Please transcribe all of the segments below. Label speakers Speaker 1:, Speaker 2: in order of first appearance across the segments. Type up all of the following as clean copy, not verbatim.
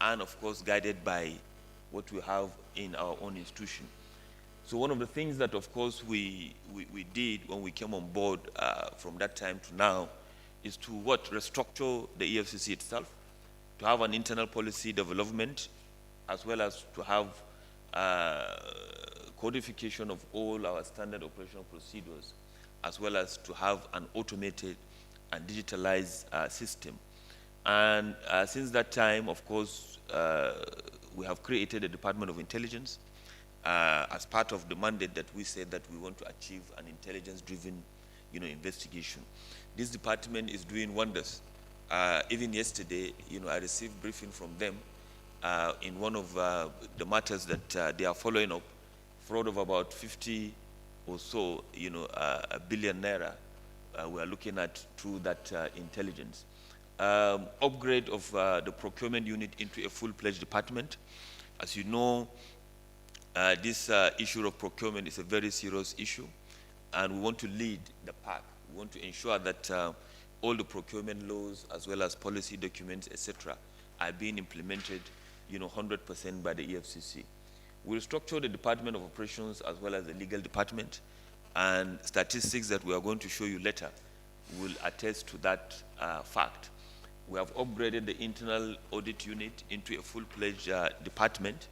Speaker 1: and of course guided by what we have in our own institution. So one of the things that of course we did when we came on board from that time to now is to restructure the EFCC itself, to have an internal policy development, as well as to have codification of all our standard operational procedures, as well as to have an automated and digitalized system. And since that time, of course, we have created a Department of Intelligence as part of the mandate that we said that we want to achieve an intelligence-driven, investigation. This department is doing wonders. Even yesterday, I received briefing from them in one of the matters that they are following up, fraud of about 50 or so, a billion naira. We are looking at through that intelligence. Upgrade of the procurement unit into a full-fledged department. As you know, this issue of procurement is a very serious issue, and we want to lead the pack. We want to ensure that all the procurement laws, as well as policy documents, etc., are being implemented, 100% by the EFCC. We'll structure the Department of Operations as well as the legal department, and statistics that we are going to show you later will attest to that fact. We have upgraded the internal audit unit into a full-fledged department,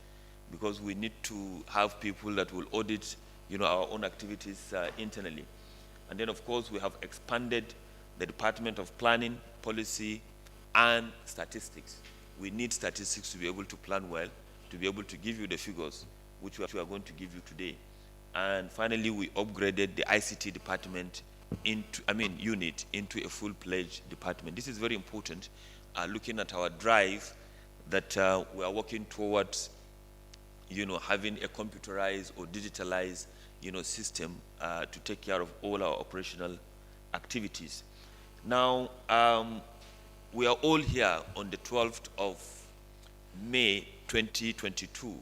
Speaker 1: because we need to have people that will audit, our own activities internally. And then, of course, we have expanded the Department of Planning, Policy, and Statistics. We need statistics to be able to plan well, to be able to give you the figures which we are going to give you today. And finally, we upgraded the ICT department unit into a full-fledged department. This is very important, looking at our drive that we are working towards, having a computerized or digitalized, system to take care of all our operational activities. Now, we are all here on the 12th of May 2022,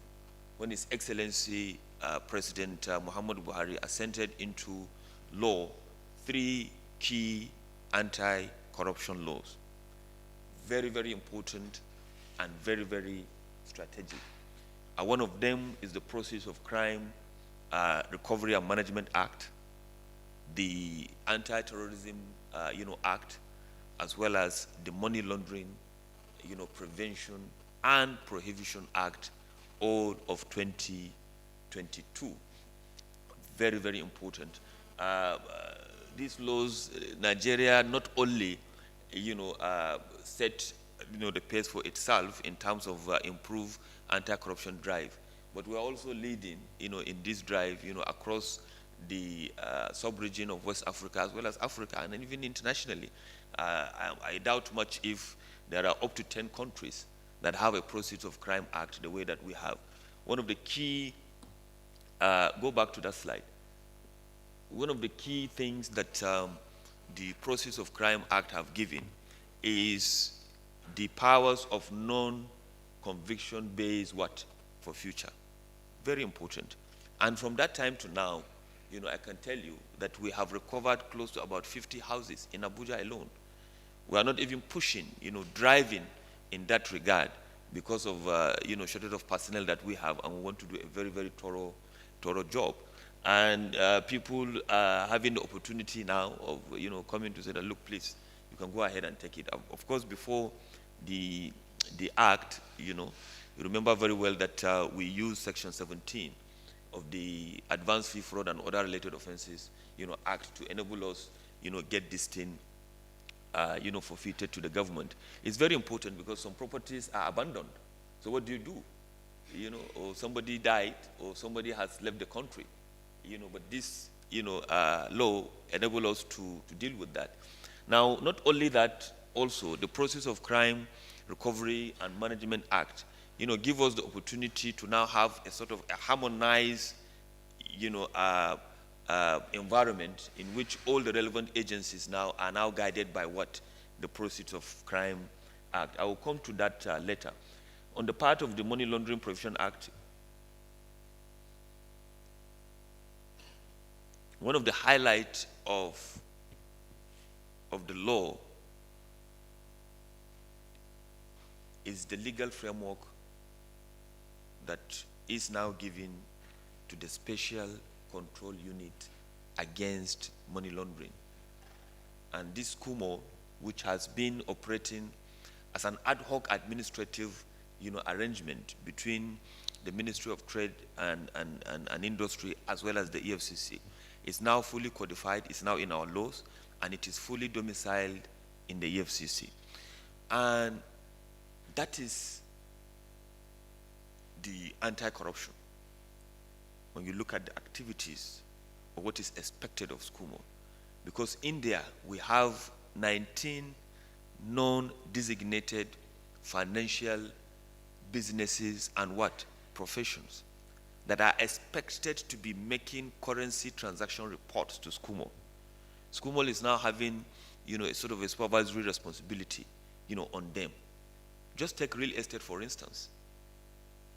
Speaker 1: when His Excellency President Muhammadu Buhari assented into law 3 key anti-corruption laws. Very, very important and very, very strategic. One of them is the Process of Crime Recovery and Management Act, the Anti-Terrorism Act, as well as the Money Laundering Prevention and Prohibition Act, all of 2022. Very, very important. These laws, Nigeria not only set the pace for itself in terms of improve anti-corruption drive, but we are also leading in this drive across the sub-region of West Africa as well as Africa, and even internationally. I doubt much if there are up to 10 countries that have a Proceeds of Crime Act the way that we have. One of the key, go back to that slide. One of the key things that the Proceeds of Crime Act have given is the powers of non-conviction based for future. Very important. And from that time to now, I can tell you that we have recovered close to about 50 houses in Abuja alone. We are not even pushing, driving in that regard because of, shortage of personnel that we have, and we want to do a very, very thorough job. And people are having the opportunity now of, coming to say that, look, please, you can go ahead and take it. Of course, before the act, you remember very well that we used Section 17 of the Advanced Fee Fraud and Other Related Offenses, Act to enable us, get this thing, forfeited to the government. It's very important because some properties are abandoned. So what do you do? Or somebody died, or somebody has left the country, but this, law enables us to deal with that. Now, not only that, also the Process of Crime Recovery and Management Act, give us the opportunity to now have a sort of a harmonized, environment in which all the relevant agencies now are guided by the Proceeds of Crime Act. I will come to that later. On the part of the Money Laundering Prevention Act, one of the highlights of the law is the legal framework that is now given to the Special Control Unit against money laundering. And this SCUMO, which has been operating as an ad hoc administrative arrangement between the Ministry of Trade and Industry as well as the EFCC, is now fully codified, it's now in our laws, and it is fully domiciled in the EFCC. And that is the anti-corruption. When you look at the activities of what is expected of SCUMO, because in there we have 19 non-designated financial businesses and what? Professions that are expected to be making currency transaction reports to SCUMO. SCUMO is now having, a sort of a supervisory responsibility, on them. Just take real estate, for instance.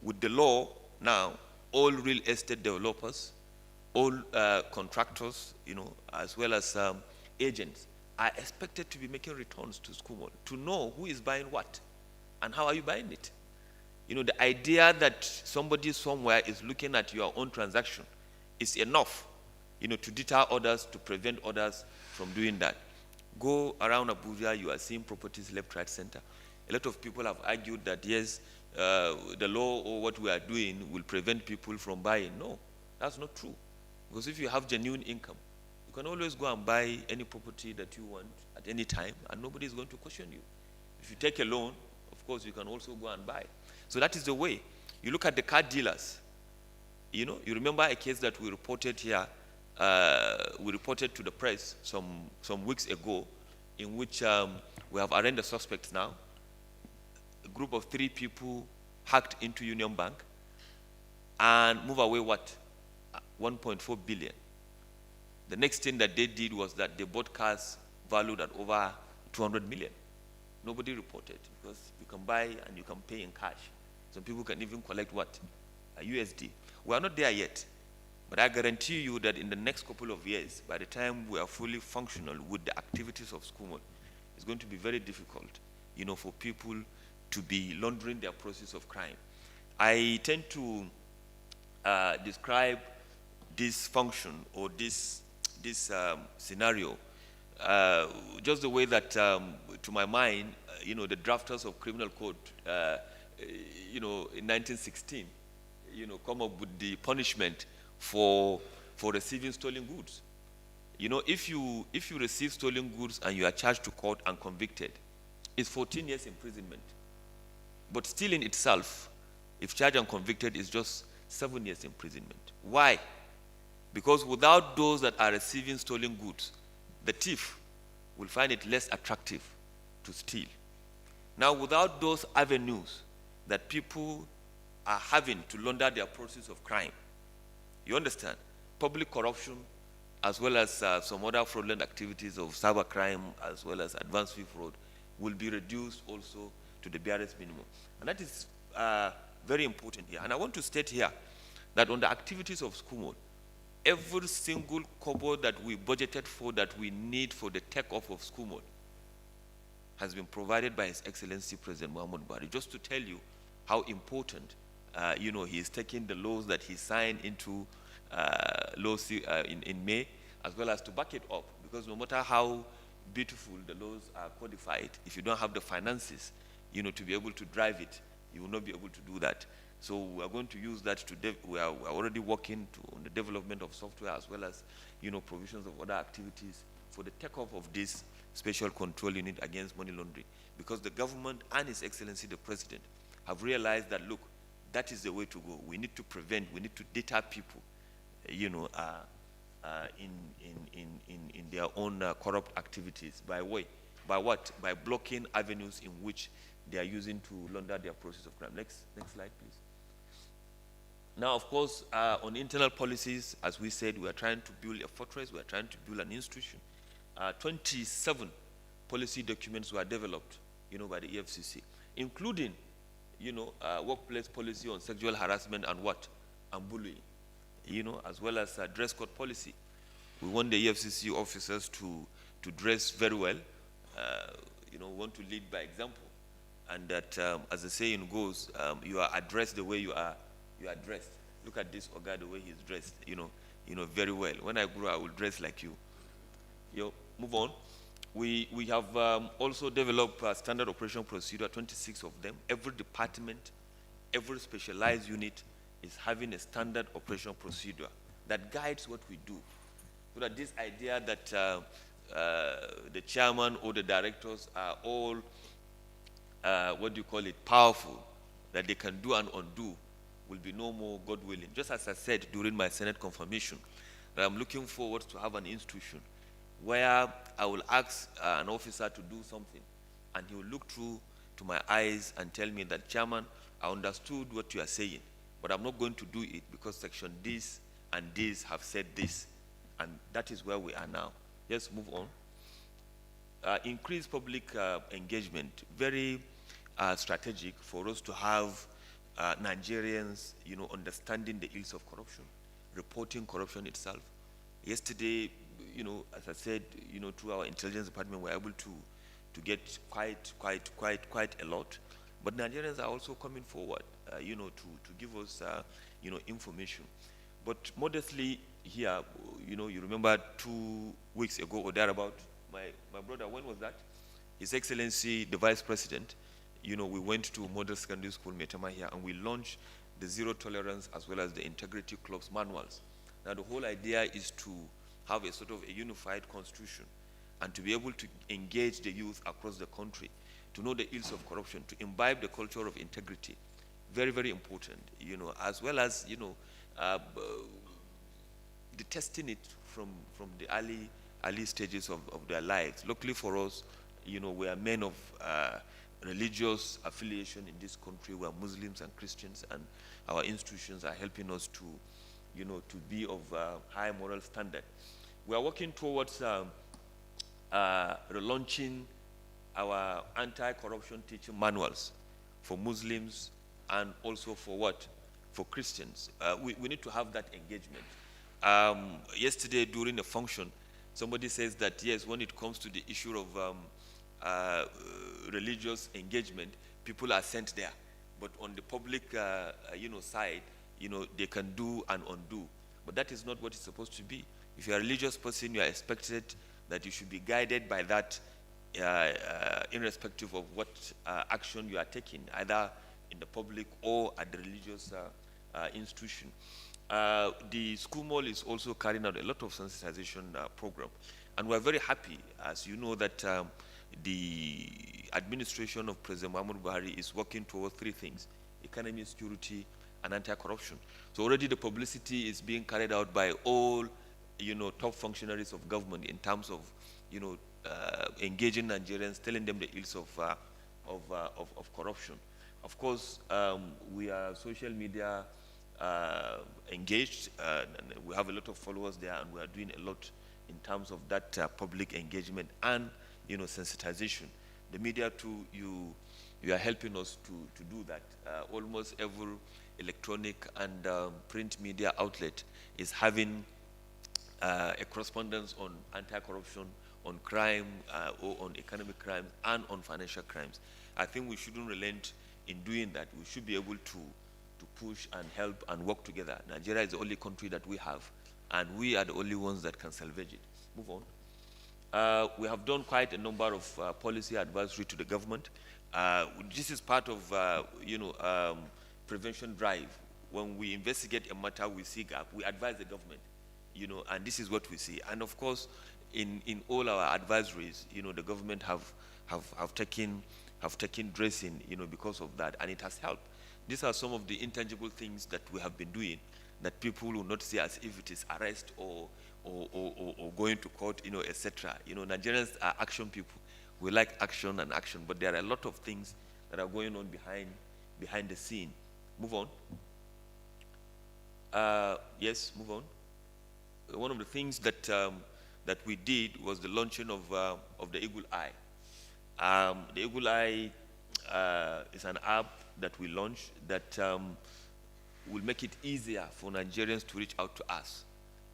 Speaker 1: With the law now, all real estate developers, all contractors, as well as agents, are expected to be making returns to SCUMO to know who is buying what and how are you buying it. The idea that somebody somewhere is looking at your own transaction is enough, to deter others, to prevent others from doing that. Go around Abuja, you are seeing properties left, right, center. A lot of people have argued that, yes, the law or what we are doing will prevent people from buying. No, that's not true. Because if you have genuine income, you can always go and buy any property that you want at any time, and nobody is going to question you. If you take a loan, of course, you can also go and buy. So that is the way. You look at the car dealers. You remember a case that we reported here, we reported to the press some weeks ago, in which we have arraigned the suspects now. A group of 3 people hacked into Union Bank and move away what? 1.4 billion. The next thing that they did was that they bought cars valued at over 200 million. Nobody reported, because you can buy and you can pay in cash. Some people can even collect what? A USD. We are not there yet, but I guarantee you that in the next couple of years, by the time we are fully functional with the activities of SCUMO, it's going to be very difficult, for people to be laundering their process of crime. I tend to describe this function or this scenario just the way that, to my mind, the drafters of criminal code, in 1916, come up with the punishment for receiving stolen goods. If you receive stolen goods and you are charged to court and convicted, it's 14 years imprisonment. But still in itself, if charged and convicted, it's just 7 years imprisonment. Why? Because without those that are receiving stolen goods, the thief will find it less attractive to steal. Now, without those avenues that people are having to launder their process of crime, you understand, public corruption as well as some other fraudulent activities of cybercrime as well as advanced fee fraud will be reduced also to the barest minimum. And that is very important here. And I want to state here that on the activities of SCUMO, every single kobo that we budgeted for, that we need for the takeoff of SCUMO, has been provided by His Excellency President Muhammadu Buhari. Just to tell you how important, he is taking the laws that he signed into laws in May, as well as to back it up. Because no matter how beautiful the laws are codified, if you don't have the finances, to be able to drive it, you will not be able to do that. So we are going to use that to, we are already working on the development of software as well as, provisions of other activities for the takeoff of this special control unit against money laundering. Because the government and His Excellency the President have realized that, look, that is the way to go. We need to prevent, we need to deter people, in their own corrupt activities. By what? By blocking avenues in which they are using to launder their process of crime. Next slide, please. Now, of course, on internal policies, as we said, we are trying to build a fortress. We are trying to build an institution. 27 policy documents were developed, by the EFCC, including, workplace policy on sexual harassment and what? And bullying, as well as dress code policy. We want the EFCC officers to dress very well. We want to lead by example. and that, as the saying goes, you are addressed the way you are dressed. Look at this Oga, the way he's dressed, very well. When I grow, I will dress like you. Move on. We have also developed a standard operation procedure, 26 of them. Every department, every specialized unit is having a standard operation procedure that guides what we do. So that this idea that the chairman or the directors are all, powerful, that they can do and undo, will be no more, God willing. Just as I said during my Senate confirmation, that I'm looking forward to have an institution where I will ask an officer to do something, and he will look through to my eyes and tell me that, Chairman, I understood what you are saying, but I'm not going to do it because section this and this have said this. And that is where we are now. Let's move on. Increase public engagement, very strategic for us to have Nigerians, understanding the ills of corruption, reporting corruption itself. Yesterday, as I said, through our intelligence department, we're able to get quite a lot. But Nigerians are also coming forward, to give us, information. But modestly here, you remember 2 weeks ago or thereabout, my brother, when was that? His Excellency, the Vice President, we went to Model Secondary School, Metama here, and we launched the Zero Tolerance as well as the Integrity Club's manuals. Now, the whole idea is to have a sort of a unified constitution and to be able to engage the youth across the country, to know the ills of corruption, to imbibe the culture of integrity. Very, very important, as well as, detesting it from the early stages of their lives. Luckily for us, we are men of religious affiliation in this country. We are Muslims and Christians, and our institutions are helping us to, to be of high moral standard. We are working towards relaunching our anti-corruption teaching manuals for Muslims and also for what? For Christians. We need to have that engagement. Yesterday during the function, somebody says that, yes, when it comes to the issue of religious engagement, people are sent there. But on the public, side, they can do and undo. But that is not what it's supposed to be. If you're a religious person, you are expected that you should be guided by that, irrespective of what action you are taking, either in the public or at the religious institution. The school mall is also carrying out a lot of sensitization program. And we're very happy, as you know, that the administration of President Muhammadu Buhari is working towards 3 things: economy, security, and anti-corruption. So already the publicity is being carried out by all, top functionaries of government in terms of, engaging Nigerians, telling them the ills of corruption. Of course, we are social media engaged, and we have a lot of followers there, and we are doing a lot in terms of that public engagement and, sensitization. The media too, you are helping us to do that. Almost every electronic and print media outlet is having a correspondence on anti-corruption, on crime, or on economic crimes, and on financial crimes. I think we shouldn't relent in doing that. We should be able to push and help and work together. Nigeria is the only country that we have, and we are the only ones that can salvage it. Move on. We have done quite a number of policy advisory to the government. This is part of, prevention drive. When we investigate a matter, we see gap, we advise the government, and this is what we see. And of course, in all our advisories, the government have taken dressing, because of that, and it has helped. These are some of the intangible things that we have been doing that people will not see as if it is arrest or going to court, etc. Nigerians are action people. We like action and action, but there are a lot of things that are going on behind the scene. Move on. Yes, move on. One of the things that that we did was the launching of the Eagle Eye. The Eagle Eye is an app that we launched that will make it easier for Nigerians to reach out to us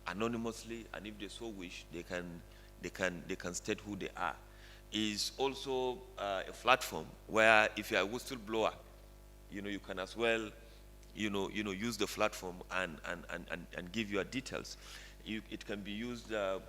Speaker 1: anonymously, and if they so wish, they can state who they are. is also a platform where if you're a whistleblower, you can as well, use the platform and give your details. It can be used, the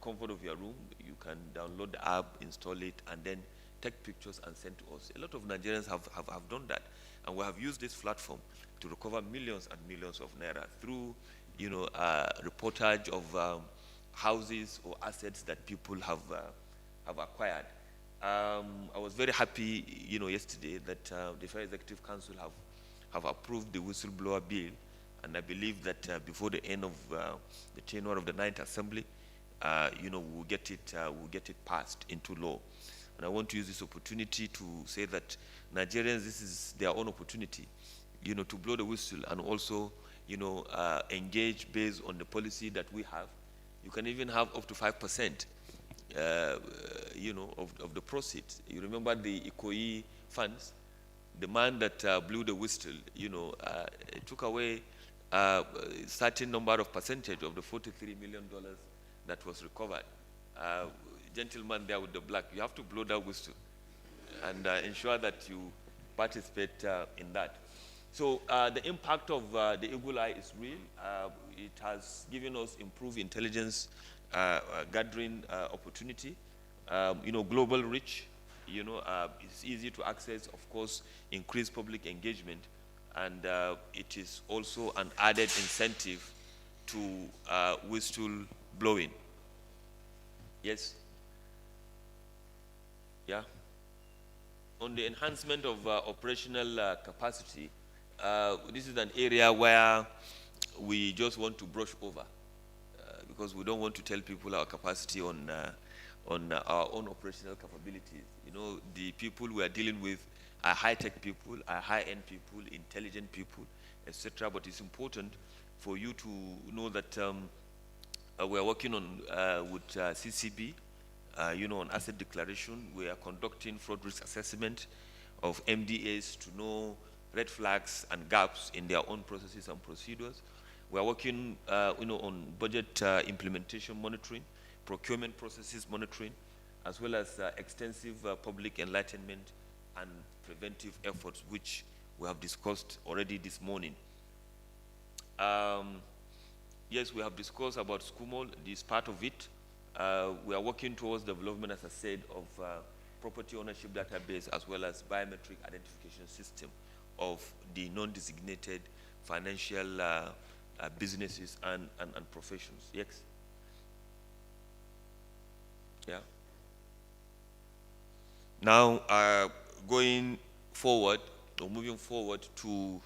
Speaker 1: comfort of your room. You can download the app, install it, and then take pictures and send to us. A lot of Nigerians have done that, and we have used this platform to recover millions and millions of naira through, reportage of houses or assets that people have acquired. I was very happy, yesterday that the Federal Executive Council have approved the whistleblower bill, and I believe that before the end of the tenure of the Ninth Assembly, we'll get it passed into law. And I want to use this opportunity to say that Nigerians, this is their own opportunity, to blow the whistle and also, engage based on the policy that we have. You can even have up to 5%, of the proceeds. You remember the Ikoyi funds? The man that blew the whistle, took away a certain number of percentage of the $43 million that was recovered. Gentleman there with the black, you have to blow that whistle and ensure that you participate in that. So the impact of the Eagle Eye is real. It has given us improved intelligence gathering opportunity, global reach. It's easy to access, of course, increased public engagement, and it is also an added incentive to whistle blowing. Yes? Yeah? On the enhancement of operational capacity, this is an area where we just want to brush over because we don't want to tell people our capacity on our own operational capabilities. The people we are dealing with are high-tech people, are high-end people, intelligent people, etc. But it's important for you to know that we are working on with CCB, on asset declaration. We are conducting fraud risk assessment of MDAs to know red flags and gaps in their own processes and procedures. We are working, on budget implementation monitoring, procurement processes monitoring, as well as extensive public enlightenment and preventive efforts, which we have discussed already this morning. Yes, we have discussed about SCUMOL, this part of it. We are working towards development, as I said, of property ownership database as well as biometric identification system of the non-designated financial businesses and professions. Yes? Yeah. Now, going forward, or moving forward to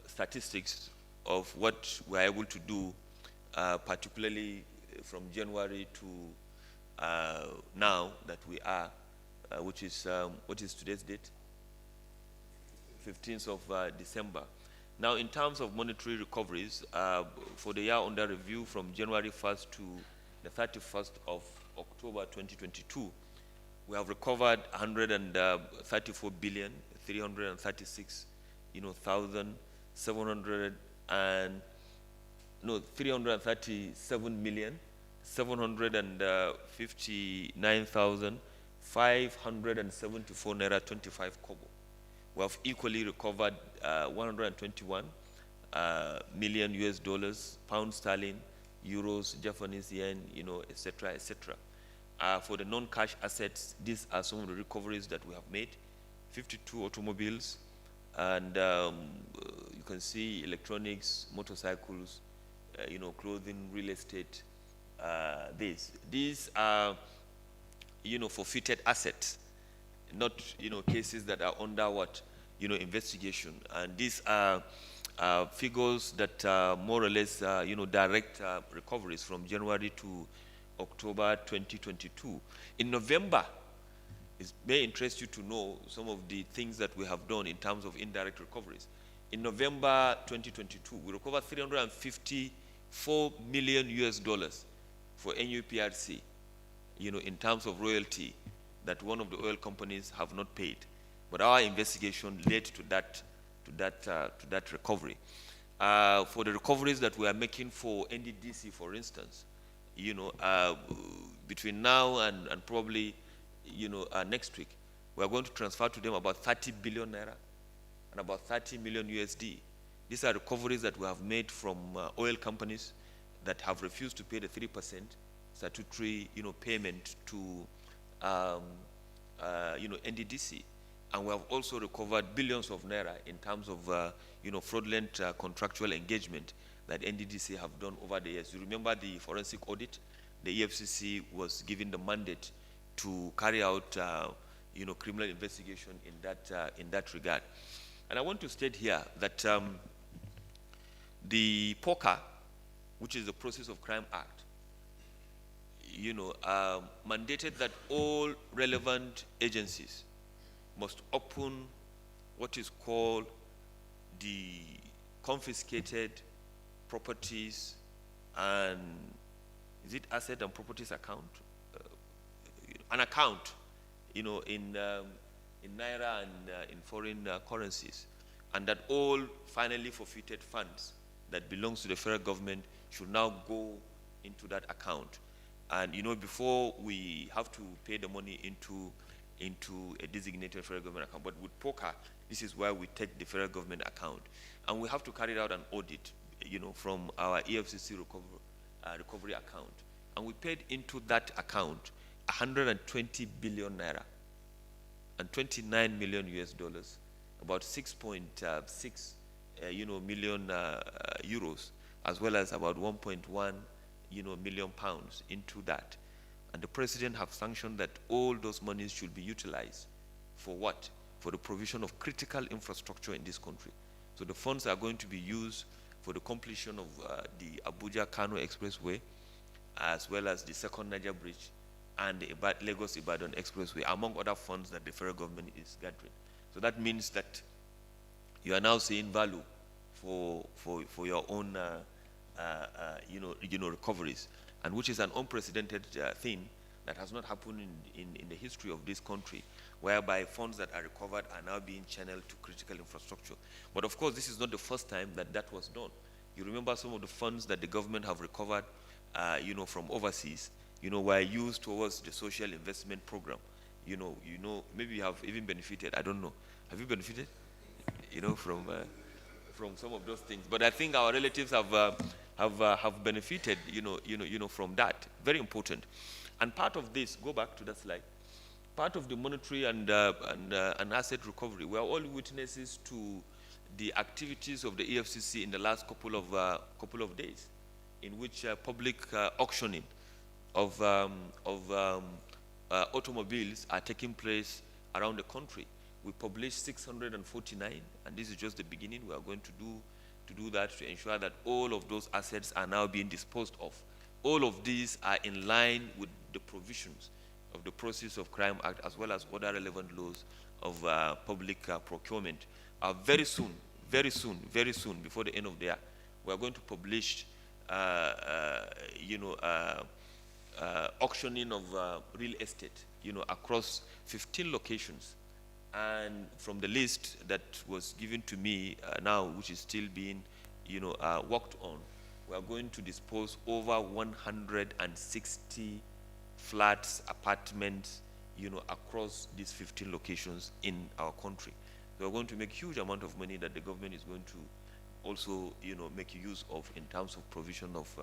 Speaker 1: statistics of what we are able to do, particularly from January to now that we are, which is, what is today's date? 15th of December. Now, in terms of monetary recoveries, for the year under review from January 1st to the 31st of October 2022, we have recovered 134 billion 336 337 million 759,574 naira 25 kobo. We have equally recovered 121 million US dollars, pound sterling, euros, Japanese yen, etc., etc. For the non-cash assets, these are some of the recoveries that we have made. 52 automobiles, and you can see electronics, motorcycles, clothing, real estate. These are, forfeited assets, not, cases that are under what, investigation. And these are figures that are more or less, direct recoveries from January to October 2022. In November, it may interest you to know some of the things that we have done in terms of indirect recoveries. In November 2022, we recovered 354 million US dollars for NUPRC, in terms of royalty that one of the oil companies have not paid. But our investigation led to that recovery. For the recoveries that we are making for NDDC, for instance, between now and probably, next week, we are going to transfer to them about 30 billion naira and about 30 million USD. These are recoveries that we have made from oil companies that have refused to pay the 3% statutory, payment to, NDDC. And we have also recovered billions of naira in terms of, fraudulent contractual engagement that NDDC have done over the years. You remember the forensic audit? The EFCC was given the mandate to carry out, criminal investigation in that regard. And I want to state here that the POCA, which is the Process of Crime Act, mandated that all relevant agencies must open what is called the confiscated properties and, is it asset and properties account? An account, in naira and in foreign currencies, and that all finally forfeited funds that belongs to the federal government should now go into that account. And before we have to pay the money into a designated federal government account, but with POCA, this is where we take the federal government account, and we have to carry out an audit, from our EFCC recovery account, and we paid into that account 120 billion naira and 29 million US dollars, about 6.6 million euros, as well as about 1.1 million pounds into that. And the president have sanctioned that all those monies should be utilized for what? For the provision of critical infrastructure in this country. So the funds are going to be used for the completion of the Abuja-Kano Expressway, as well as the second Niger Bridge and the Lagos-Ibadan Expressway, among other funds that the federal government is gathering. So that means that you are now seeing value for your own recoveries, and which is an unprecedented thing that has not happened in the history of this country, whereby funds that are recovered are now being channeled to critical infrastructure. But of course, this is not the first time that was done. You remember some of the funds that the government have recovered, from overseas, were used towards the social investment program. Maybe you have even benefited. I don't know. Have you benefited? From some of those things. But I think our relatives have benefited, from that. Very important. And part of this, go back to that slide. Part of the monetary and asset recovery, we are all witnesses to the activities of the EFCC in the last couple of days, in which public auctioning of automobiles are taking place around the country. We published 649, and this is just the beginning. We are going to do that to ensure that all of those assets are now being disposed of. All of these are in line with the provisions of the Process of Crime Act, as well as other relevant laws of public procurement. Very soon, before the end of the year, we are going to publish, auctioning of real estate, across 15 locations. And from the list that was given to me now, which is still being, worked on, we are going to dispose over 160 flats, apartments, across these 15 locations in our country. So we're going to make huge amount of money that the government is going to also, make use of in terms of provision of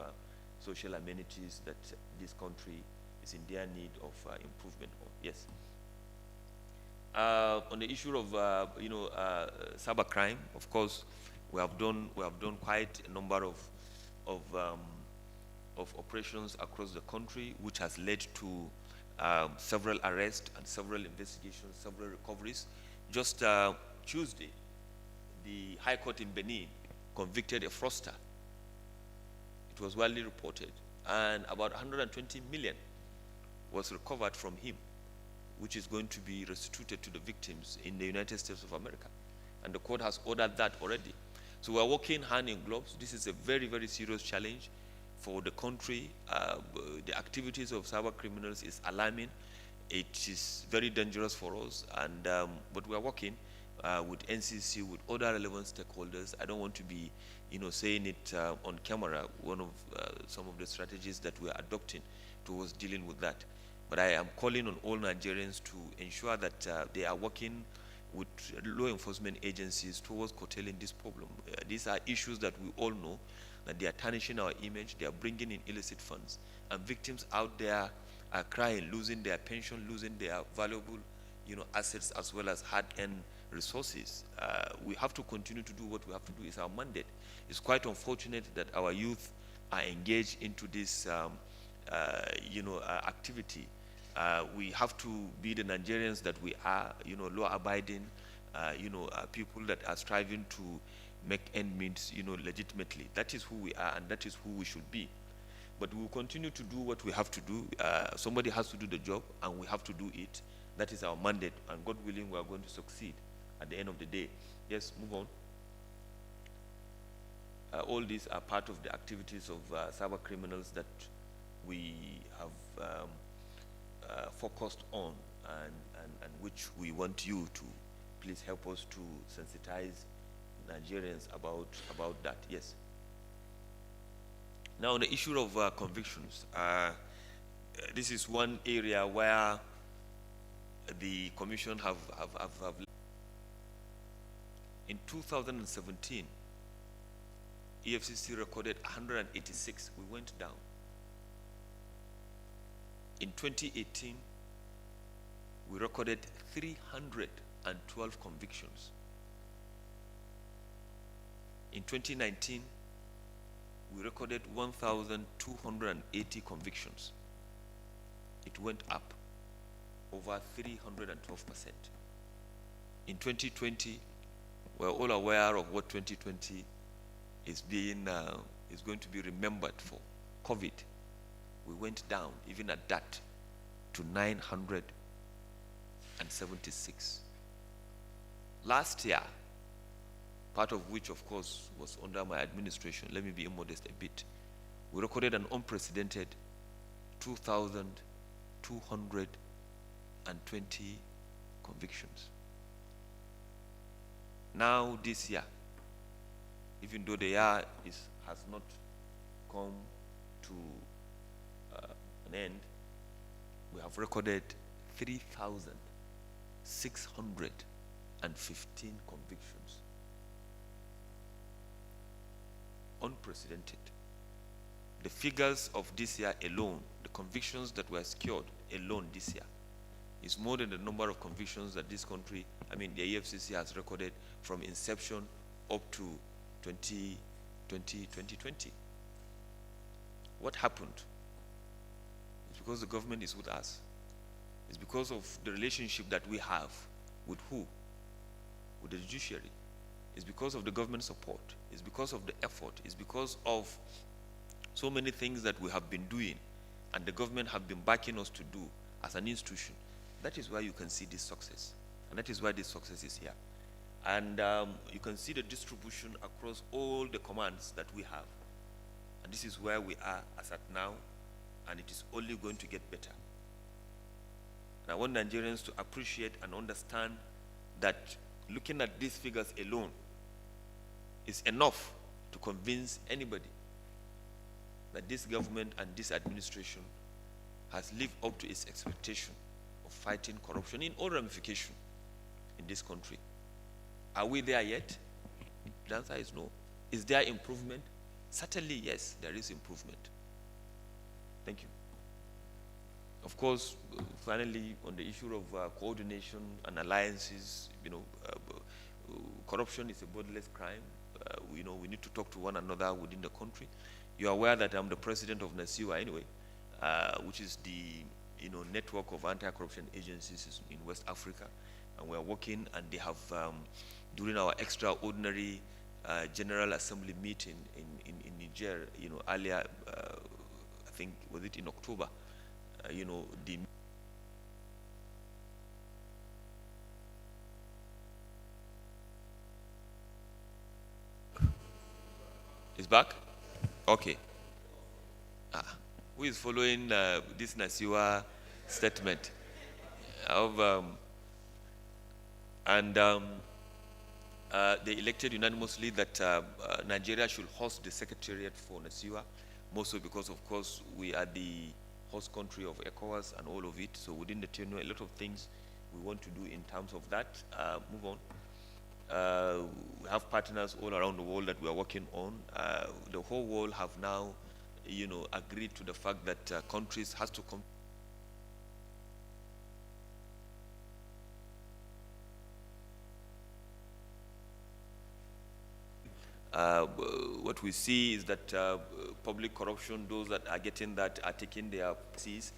Speaker 1: social amenities that this country is in their need of improvement on. Yes. On the issue of cybercrime, of course, we have done quite a number of operations across the country, which has led to several arrests and several investigations, several recoveries. Just Tuesday, the High Court in Benin convicted a fraudster. It was widely reported, and about 120 million was recovered from him, which is going to be restituted to the victims in the United States of America. And the court has ordered that already. So we are working hand in gloves. This is a very, very serious challenge for the country. The activities of cyber criminals is alarming. It is very dangerous for us, and but we are working with NCC, with other relevant stakeholders. I don't want to be, saying it on camera, one of some of the strategies that we're adopting towards dealing with that. But I am calling on all Nigerians to ensure that they are working with law enforcement agencies towards curtailing this problem. These are issues that we all know, that they are tarnishing our image, they are bringing in illicit funds, and victims out there are crying, losing their pension, losing their valuable, assets as well as hard-earned resources. We have to continue to do what we have to do. It's our mandate. It's quite unfortunate that our youth are engaged into this, activity. We have to be the Nigerians that we are, law-abiding, people that are striving to make end meet, legitimately. That is who we are, and that is who we should be. But we will continue to do what we have to do. Somebody has to do the job, and we have to do it. That is our mandate, and God willing, we are going to succeed at the end of the day. Yes, move on. All these are part of the activities of cyber criminals that we have focused on, and which we want you to please help us to sensitize Nigerians about that. Yes. Now, on the issue of convictions, this is one area where the Commission have in 2017, EFCC recorded 186. We went down. In 2018, we recorded 312 convictions. In 2019, we recorded 1,280 convictions. It went up over 312%. In 2020, we're all aware of what 2020 is going to be remembered for. COVID. We went down, even at that, to 976. Last year, part of which, of course, was under my administration, let me be immodest a bit, we recorded an unprecedented 2,220 convictions. Now, this year, even though the year has not come to an end, we have recorded 3,615 convictions. Unprecedented. The figures of this year alone, the convictions that were secured alone this year, is more than the number of convictions that this country, the EFCC has recorded from inception up to 2020. What happened? It's because the government is with us. It's because of the relationship that we have with who? With the judiciary. It's because of the government support. It's because of the effort. It's because of so many things that we have been doing and the government have been backing us to do as an institution. That is why you can see this success. And that is why this success is here. And you can see the distribution across all the commands that we have. And this is where we are as at now, and it is only going to get better. And I want Nigerians to appreciate and understand that looking at these figures alone is enough to convince anybody that this government and this administration has lived up to its expectation of fighting corruption in all ramifications in this country. Are we there yet? The answer is no. Is there improvement? Certainly, yes, there is improvement. Thank you. Of course, finally, on the issue of coordination and alliances, corruption is a borderless crime. We need to talk to one another within the country. You are aware that I'm the president of NASIWA anyway, which is the network of anti-corruption agencies in West Africa, and we are working. And they have during our extraordinary General Assembly meeting in Niger, earlier, I think was it in October, the is back. Okay. Who is following this Nasiwa statement? They elected unanimously that Nigeria should host the Secretariat for Nasiwa, mostly because, of course, we are the host country of ECOWAS and all of it. So within the tenure, a lot of things we want to do in terms of that. Move on. We have partners all around the world that we are working on. The whole world have now, agreed to the fact that countries has to come. What we see is that public corruption, those that are getting that are taking their proceeds,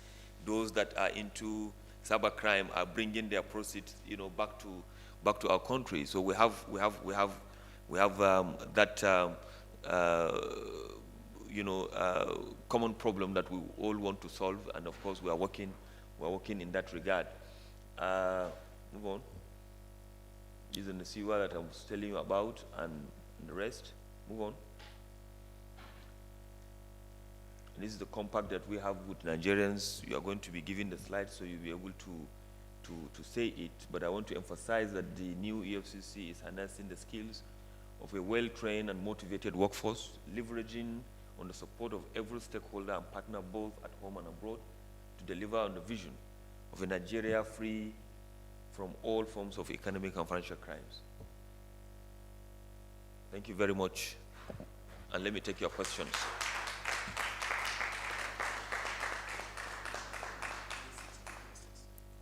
Speaker 1: those that are into cybercrime are bringing their proceeds, back to our country. So we have that common problem that we all want to solve, and of course we are working in that regard. Move on. This is the Nasiwa that I was telling you about, and the rest. Move on. And this is the compact that we have with Nigerians. You are going to be given the slides, so you'll be able to say it. But I want to emphasize that the new EFCC is harnessing the skills of a well-trained and motivated workforce, leveraging on the support of every stakeholder and partner both at home and abroad to deliver on the vision of a Nigeria free from all forms of economic and financial crimes. Thank you very much, and let me take your questions.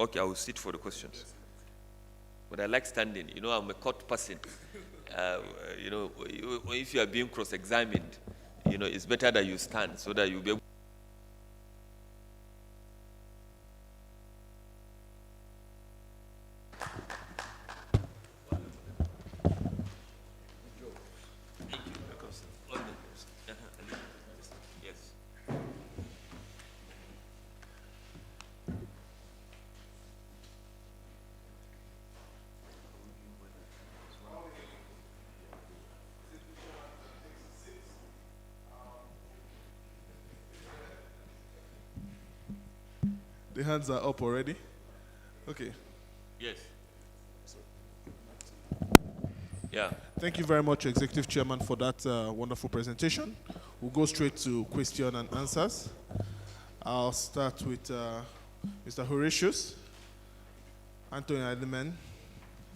Speaker 1: Okay, I will sit for the questions. But I like standing. I'm a court person. If you are being cross-examined, it's better that you stand so that you'll be able.
Speaker 2: The hands are up already. Okay.
Speaker 1: Yes. Yeah.
Speaker 2: Thank you very much, Executive Chairman, for that wonderful presentation. We'll go straight to question and answers. I'll start with Mr. Horatius, Anthony Ideman,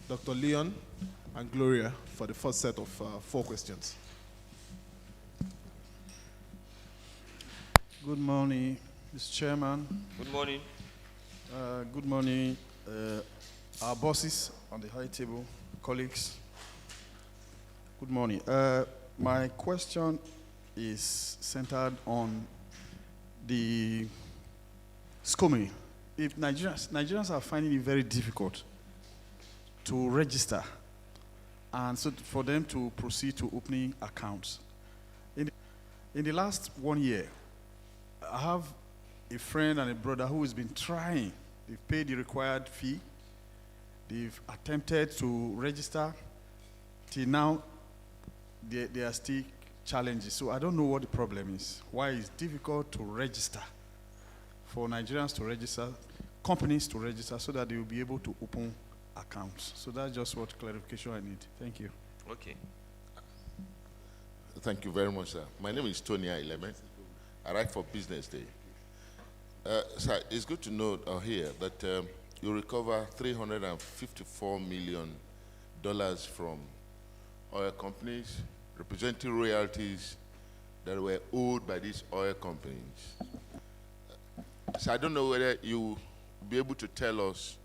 Speaker 2: Dr. Leon, and Gloria for the first set of 4 questions.
Speaker 3: Good morning, Mr. Chairman.
Speaker 1: Good morning.
Speaker 3: Good morning, our bosses on the high table, colleagues. Good morning. My question is centered on the SCOME. If Nigerians are finding it very difficult to register, and so for them to proceed to opening accounts. In the last 1 year, I have a friend and a brother who has been trying. They've paid the required fee. They've attempted to register. Till now, there are still challenges. So I don't know what the problem is. Why it's difficult to register, for Nigerians to register, companies to register, so that they will be able to open accounts. So that's just what clarification I need. Thank you.
Speaker 1: Okay.
Speaker 4: Thank you very much, sir. My name is Tony Ilemen. I write for Business Day. Sir, it's good to know here that you recover $354 million from oil companies, representing royalties that were owed by these oil companies. So I don't know whether you will be able to tell us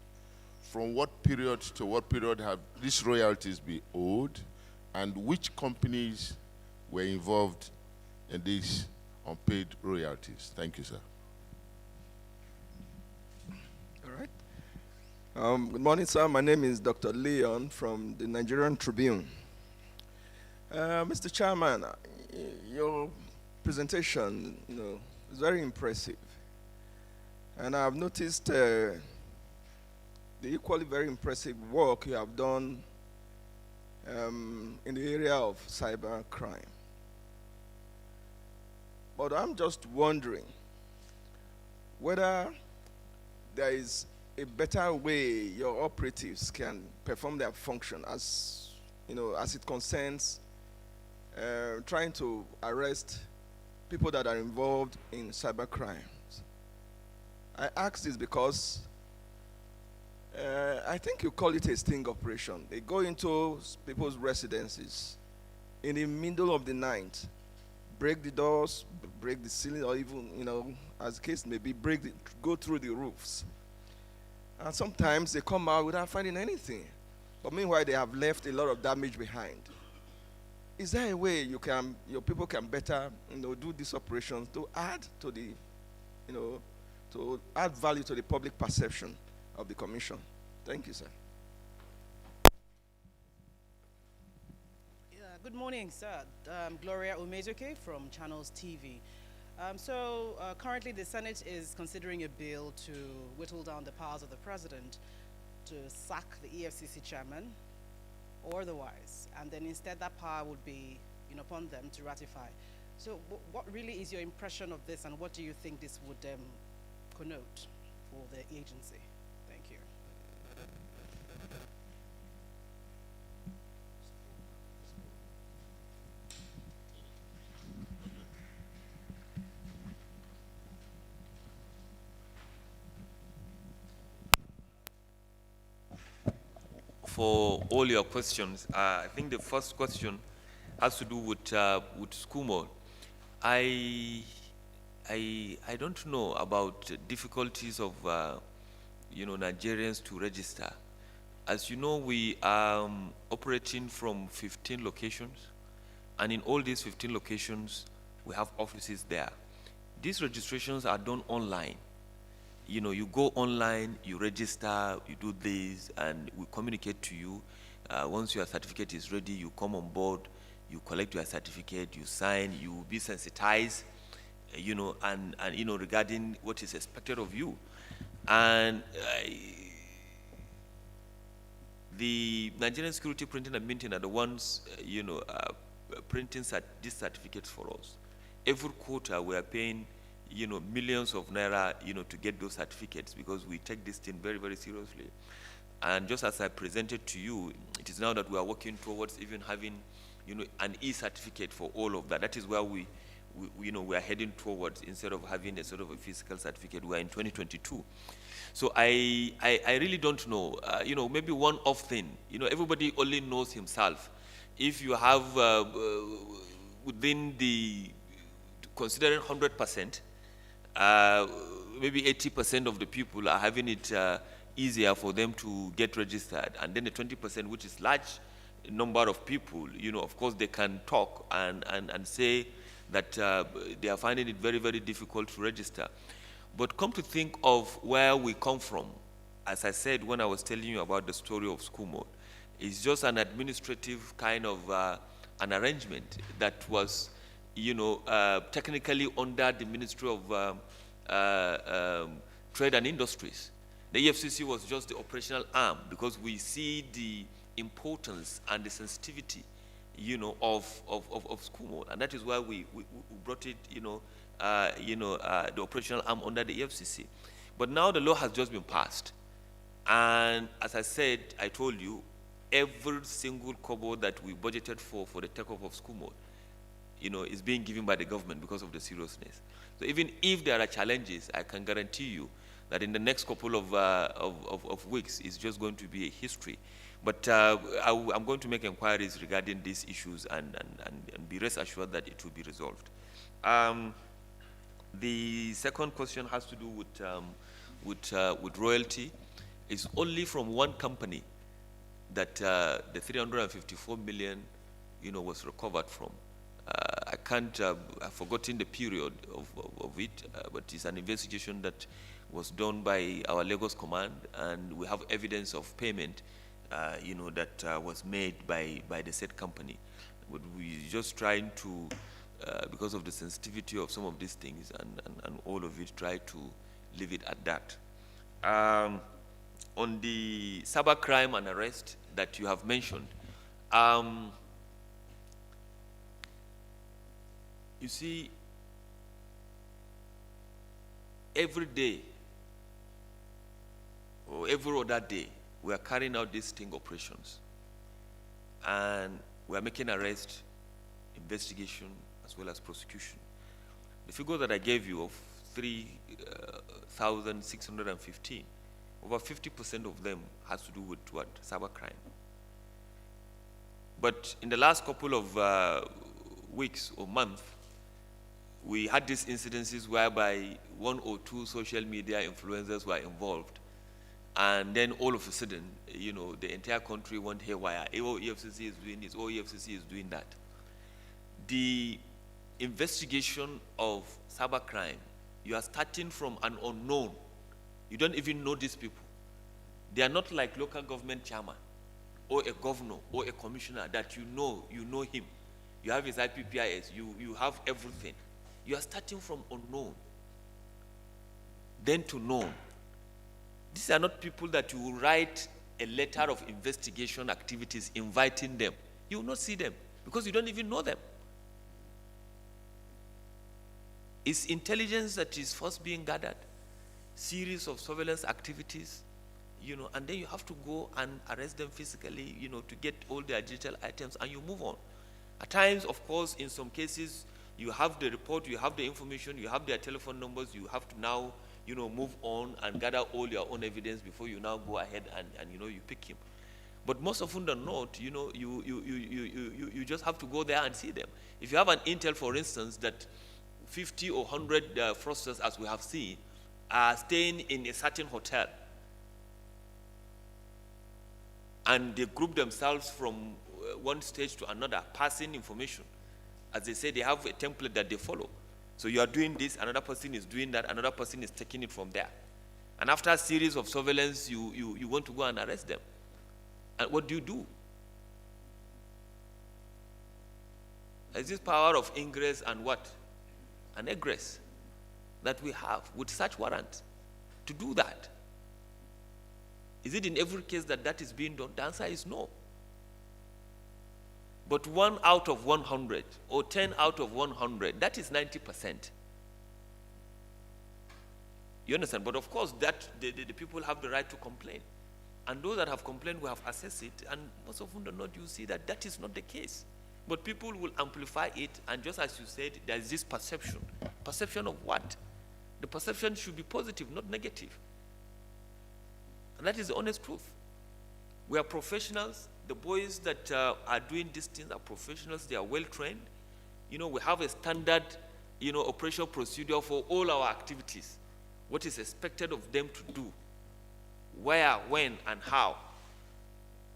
Speaker 4: from what period to what period have these royalties been owed, and which companies were involved in these unpaid royalties. Thank you, sir.
Speaker 5: All right. Good morning, sir. My name is Dr. Leon from the Nigerian Tribune. Mr. Chairman, your presentation, is very impressive, and I've noticed the equally very impressive work you have done in the area of cybercrime. But I'm just wondering whether there is a better way your operatives can perform their function as as it concerns trying to arrest people that are involved in cybercrime. I ask this because I think you call it a sting operation. They go into people's residences in the middle of the night, break the doors, break the ceiling, or even, as the case may be, go through the roofs. And sometimes they come out without finding anything. But meanwhile, they have left a lot of damage behind. Is there a way your people can better, do these operations to add to the, to add value to the public perception of the commission? Thank you, sir.
Speaker 6: Yeah, good morning, sir. Gloria Umezuke from Channels TV. Currently the Senate is considering a bill to whittle down the powers of the president to sack the EFCC chairman or otherwise, and then instead that power would be upon them to ratify. So what really is your impression of this, and what do you think this would connote for the agency? Thank you.
Speaker 1: For all your questions, I think the first question has to do with school mode. I don't know about difficulties of Nigerians to register. As you know, we are operating from 15 locations, and in all these 15 locations, we have offices there. These registrations are done online. You go online, you register, you do this, and we communicate to you. Once your certificate is ready, you come on board, you collect your certificate, you sign, you be sensitized, and regarding what is expected of you. And the Nigerian Security Printing and Minting are the ones, printing these certificates for us. Every quarter, we are paying millions of naira, to get those certificates, because we take this thing very, very seriously. And just as I presented to you, it is now that we are working towards even having, an e-certificate for all of that. That is where we are heading towards, instead of having a sort of a physical certificate. We are in 2022. So I really don't know. Maybe one off thing. Everybody only knows himself. If you have within the, considering 100%, maybe 80% of the people are having it easier for them to get registered, and then the 20%, which is large number of people, of course they can talk and say that they are finding it very, very difficult to register. But come to think of where we come from, as I said when I was telling you about the story of school mode, it's just an administrative kind of an arrangement that was technically under the Ministry of Trade and Industries. The EFCC was just the operational arm, because we see the importance and the sensitivity, of school mode, and that is why we brought it, the operational arm under the EFCC. But now the law has just been passed, and as I said, I told you, every single kobo that we budgeted for the takeoff of school mode, is being given by the government because of the seriousness. So even if there are challenges, I can guarantee you that in the next couple of weeks, it's just going to be a history. But I'm going to make inquiries regarding these issues and be rest assured that it will be resolved. The second question has to do with royalty. It's only from one company that the 354 million, was recovered from. I can't, I've forgotten the period of it, but it's an investigation that was done by our Lagos command, and we have evidence of payment, that was made by the said company. But we're just trying to, because of the sensitivity of some of these things and all of it, try to leave it at that. On the cybercrime and arrest that you have mentioned, you see, every day or every other day, we are carrying out these sting operations. and we are making arrest, investigation, as well as prosecution. The figure that I gave you of 3,615, over 50% of them has to do with what? Cybercrime. But in the last couple of weeks or months, we had these incidences whereby 1 or 2 social media influencers were involved. And then all of a sudden, you know, the entire country went haywire. Oh, EFCC is doing this, oh, EFCC is doing that. The investigation of cybercrime, you are starting from an unknown. You don't even know these people. They are not like local government chairman or a governor or a commissioner that you know him. You have his IPPIS, you have everything. You are starting from unknown, then to known. These are not people that you will write a letter of investigation activities inviting them. You will not see them because you don't even know them. It's intelligence that is first being gathered, series of surveillance activities, you know, and then you have to go and arrest them physically, you know, to get all their digital items, and you move on. At times, of course, in some cases, you have the report, you have the information, you have their telephone numbers, you have to now, you know, move on and gather all your own evidence before you now go ahead and you know, you pick him. But most often than not, you know, you just have to go there and see them. If you have an intel, for instance, that 50 or 100 fraudsters, as we have seen, are staying in a certain hotel, and they group themselves from one stage to another, passing information. As they say, they have a template that they follow. So you are doing this, another person is doing that, another person is taking it from there. And after a series of surveillance, you want to go and arrest them. And what do? There's this power of ingress and what? An egress that we have with such warrant to do that. Is it in every case that is being done? The answer is no. But 1 out of 100 or 10 out of 100, that is 90%. You understand? But of course, that the people have the right to complain. And those that have complained will have assessed it, and most often than not, you see that is not the case. But people will amplify it, and just as you said, there is this perception. Perception of what? The perception should be positive, not negative. And that is the honest truth. We are professionals. The boys that are doing these things are professionals. They are well trained. You know, we have a standard, you know, operational procedure for all our activities. What is expected of them to do, where, when, and how.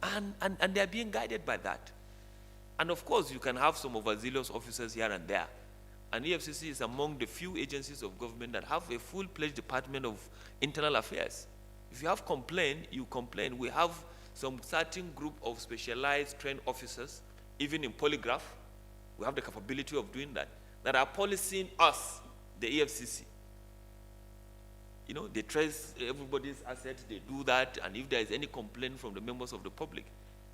Speaker 1: And they are being guided by that. And of course, you can have some overzealous officers here and there. And EFCC is among the few agencies of government that have a full-fledged Department of Internal Affairs. If you have complained, you complain. We have some certain group of specialized trained officers, even in polygraph. We have the capability of doing that are policing us, the EFCC. You know, they trace everybody's assets, they do that, and if there is any complaint from the members of the public,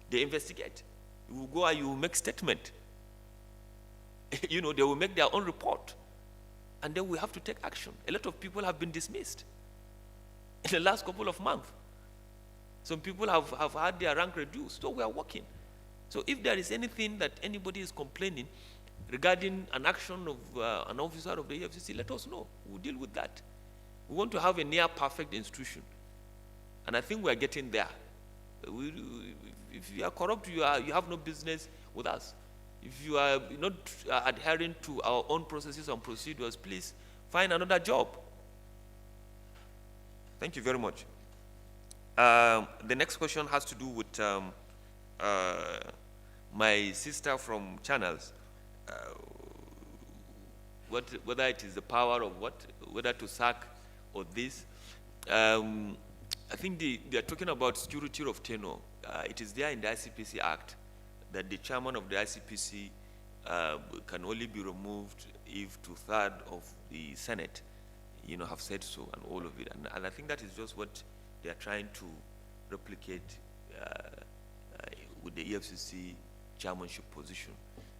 Speaker 1: they investigate. You will go and you will make statement. You know, they will make their own report. And then we have to take action. A lot of people have been dismissed in the last couple of months. Some people have had their rank reduced, so we are working. So if there is anything that anybody is complaining regarding an action of an officer of the EFCC, let us know. We'll deal with that. We want to have a near-perfect institution. And I think we are getting there. If you are corrupt, you have no business with us. If you are not adhering to our own processes and procedures, please find another job. Thank you very much. The next question has to do with my sister from Channels. Whether it is the power of whether to sack or this. I think they are talking about security of tenure. It is there in the ICPC Act that the chairman of the ICPC can only be removed if 2/3 of the Senate, you know, have said so, and all of it. And I think that is just what they are trying to replicate with the EFCC chairmanship position,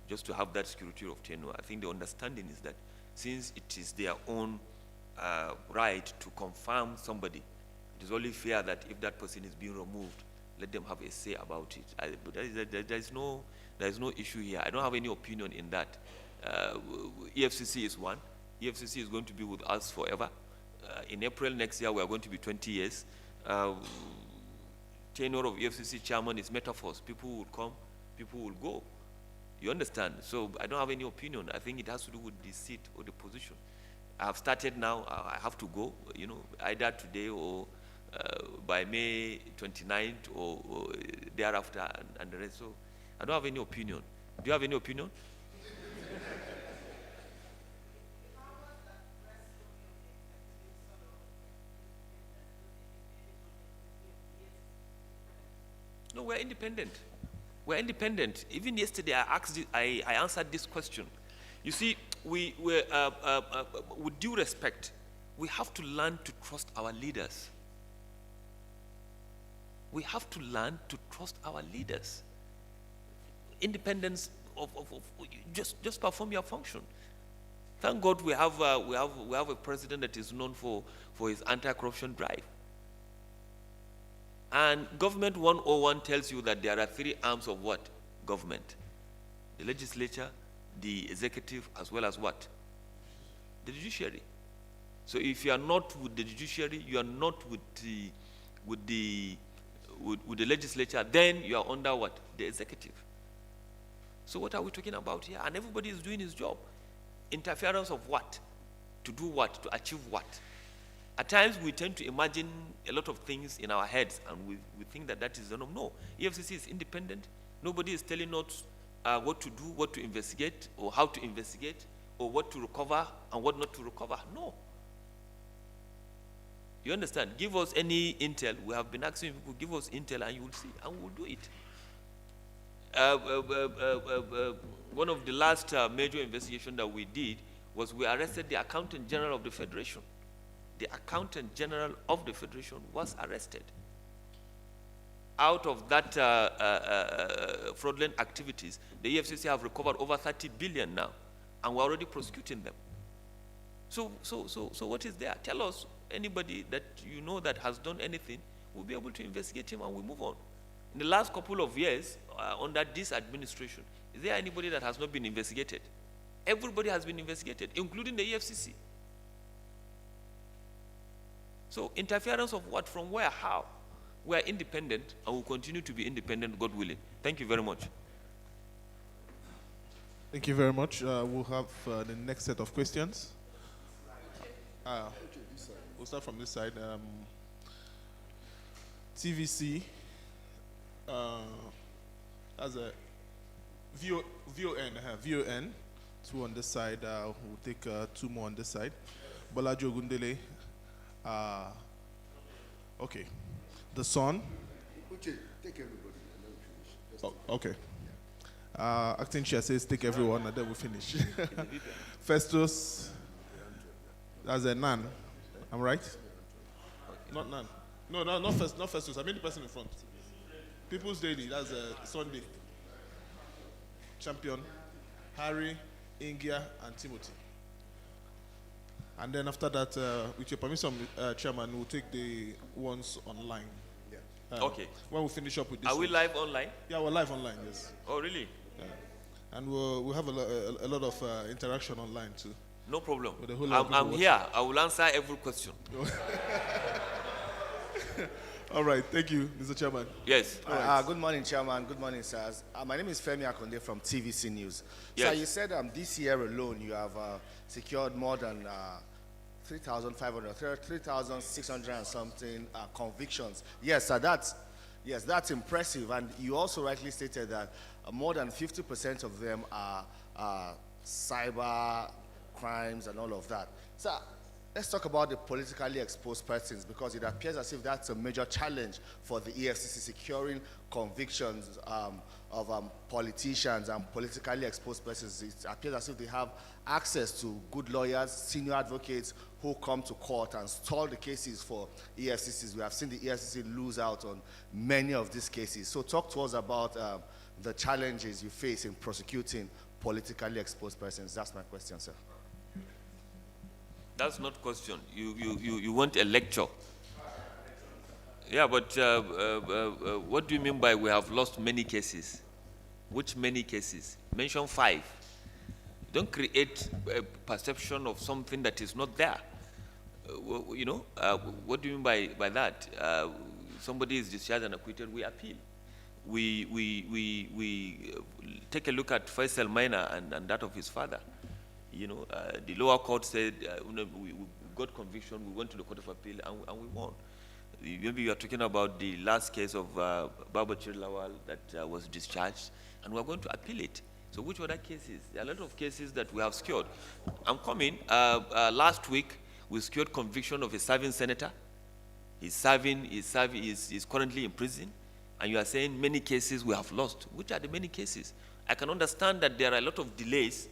Speaker 1: just to have that security of tenure. I think the understanding is that since it is their own right to confirm somebody, it is only fair that if that person is being removed, let them have a say about it. But there is no issue here. I don't have any opinion in that. EFCC is one. EFCC is going to be with us forever. In April next year, we are going to be 20 years. Tenure of EFCC chairman is metaphors. People will come, people will go. You understand? So I don't have any opinion. I think it has to do with the seat or the position. I have started now. I have to go, either today or by May 29th or thereafter and the rest. So I don't have any opinion. Do you have any opinion? No, we're independent. We're independent. Even yesterday, I answered this question. You see, with due respect, we have to learn to trust our leaders. We have to learn to trust our leaders. Independence of just perform your function. Thank God we have a president that is known for his anti-corruption drive. And Government 101 tells you that there are three arms of what? Government. The legislature, the executive, as well as what? The judiciary. So if you are not with the judiciary, you are not with the legislature, then you are under what? The executive. So what are we talking about here? And everybody is doing his job. Interference of what? To do what? To achieve what? At times we tend to imagine a lot of things in our heads and we think that is the norm. No, EFCC is independent. Nobody is telling us what to do, what to investigate, or how to investigate, or what to recover and what not to recover. No. You understand? Give us any intel. We have been asking people, give us intel and you will see, and we will do it. One of the last major investigations that we did was we arrested the Accountant General of the Federation. The Accountant General of the Federation was arrested. Out of that fraudulent activities, the EFCC have recovered over 30 billion now, and we're already prosecuting them. So what is there? Tell us anybody that you know that has done anything, we'll be able to investigate him and we move on. In the last couple of years, under this administration, is there anybody that has not been investigated? Everybody has been investigated, including the EFCC. So interference of what, from where, how? We are independent and will continue to be independent, God willing. Thank you very much.
Speaker 2: Thank you very much. We'll have the next set of questions. We'll start from this side. TVC as a VON, two on this side. We'll take two more on this side. Bolajo Gundele. Okay. The Sun.
Speaker 7: Okay, take everybody and then we finish.
Speaker 2: Okay. Acting Chair says take everyone and then we finish. Festus. That's a Nan. I'm right? Not Nan. No, not Festus. I mean the person in front. People's Daily. That's a Sunday. Champion. Harry, Ingia, and Timothy. And then after that, with your permission, Chairman, we'll take the ones online. Yeah.
Speaker 1: Okay.
Speaker 2: When we finish up with this.
Speaker 1: Are we live online?
Speaker 2: Yeah, we're live online, yes.
Speaker 1: Oh, really?
Speaker 2: Yeah. And we'll have a lot of interaction online too.
Speaker 1: No problem.
Speaker 2: I'm
Speaker 1: here. I will answer every question.
Speaker 2: All right. Thank you, Mr. Chairman.
Speaker 1: Yes.
Speaker 7: Good morning, Chairman. Good morning, sirs. My name is Femi Akonde from TVC News.
Speaker 1: Yes.
Speaker 7: So you said this year alone you have secured more than 3,500, 3,600 and something convictions. Yes, sir, that's impressive. And you also rightly stated that more than 50% of them are cyber crimes and all of that. So let's talk about the politically exposed persons, because it appears as if that's a major challenge for the EFCC, securing convictions of politicians and politically exposed persons. It appears as if they have access to good lawyers, senior advocates who come to court and stall the cases for EFCCs. We have seen the EFCC lose out on many of these cases. So talk to us about the challenges you face in prosecuting politically exposed persons. That's my question, sir.
Speaker 1: That's not question. You want a lecture. Yeah, but what do you mean by we have lost many cases? Which many cases? Mention 5. Don't create a perception of something that is not there. What do you mean by that? Somebody is discharged and acquitted, we appeal. We take a look at Faisal Minor and that of his father. The lower court said we got conviction, we went to the Court of Appeal and we won. Maybe you are talking about the last case of Bawa Lawal that was discharged, and we are going to appeal it. So which other cases? There are a lot of cases that we have secured. I'm coming. Last week, we secured conviction of a serving senator. He's currently in prison. And you are saying many cases we have lost. Which are the many cases? I can understand that there are a lot of delays,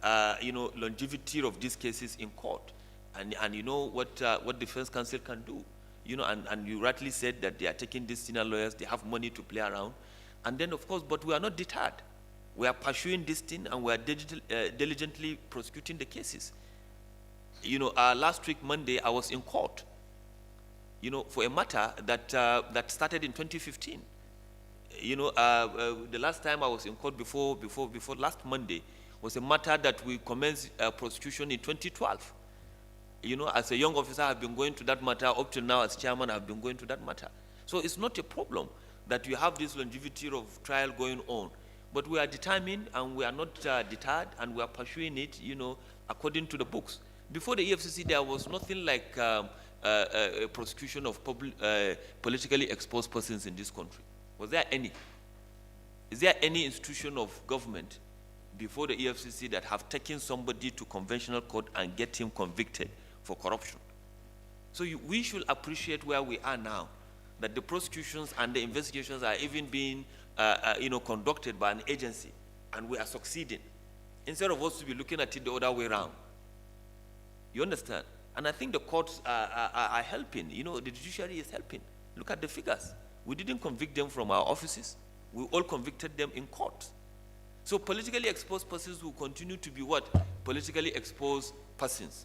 Speaker 1: longevity of these cases in court. And you know what defense counsel can do. And you rightly said that they are taking these senior lawyers, they have money to play around. And then, of course, but we are not deterred. We are pursuing this thing and we are diligently prosecuting the cases. Last week, Monday, I was in court, for a matter that started in 2015. The last time I was in court before last Monday was a matter that we commenced prosecution in 2012. As a young officer, I've been going to that matter. Up till now, as chairman, I've been going to that matter. So it's not a problem that you have this longevity of trial going on. But we are determined and we are not deterred and we are pursuing it, according to the books. Before the EFCC, there was nothing like a prosecution of politically exposed persons in this country. Was there any? Is there any institution of government before the EFCC that have taken somebody to conventional court and get him convicted for corruption? So we should appreciate where we are now, that the prosecutions and the investigations are even being conducted by an agency, and we are succeeding, instead of us to be looking at it the other way around. You understand? And I think the courts are helping. The judiciary is helping. Look at the figures. We didn't convict them from our offices. We all convicted them in court. So politically exposed persons will continue to be what? Politically exposed persons.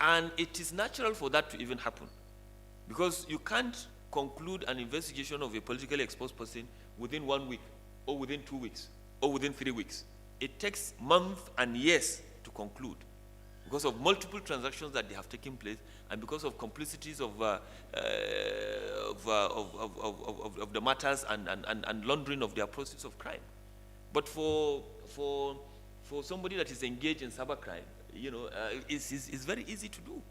Speaker 1: And it is natural for that to even happen. Because you can't conclude an investigation of a politically exposed person within 1 week, or within 2 weeks, or within 3 weeks. It takes months and years to conclude because of multiple transactions that they have taken place and because of complicities of the matters and laundering of their proceeds of crime. But for somebody that is engaged in cybercrime, it's very easy to do.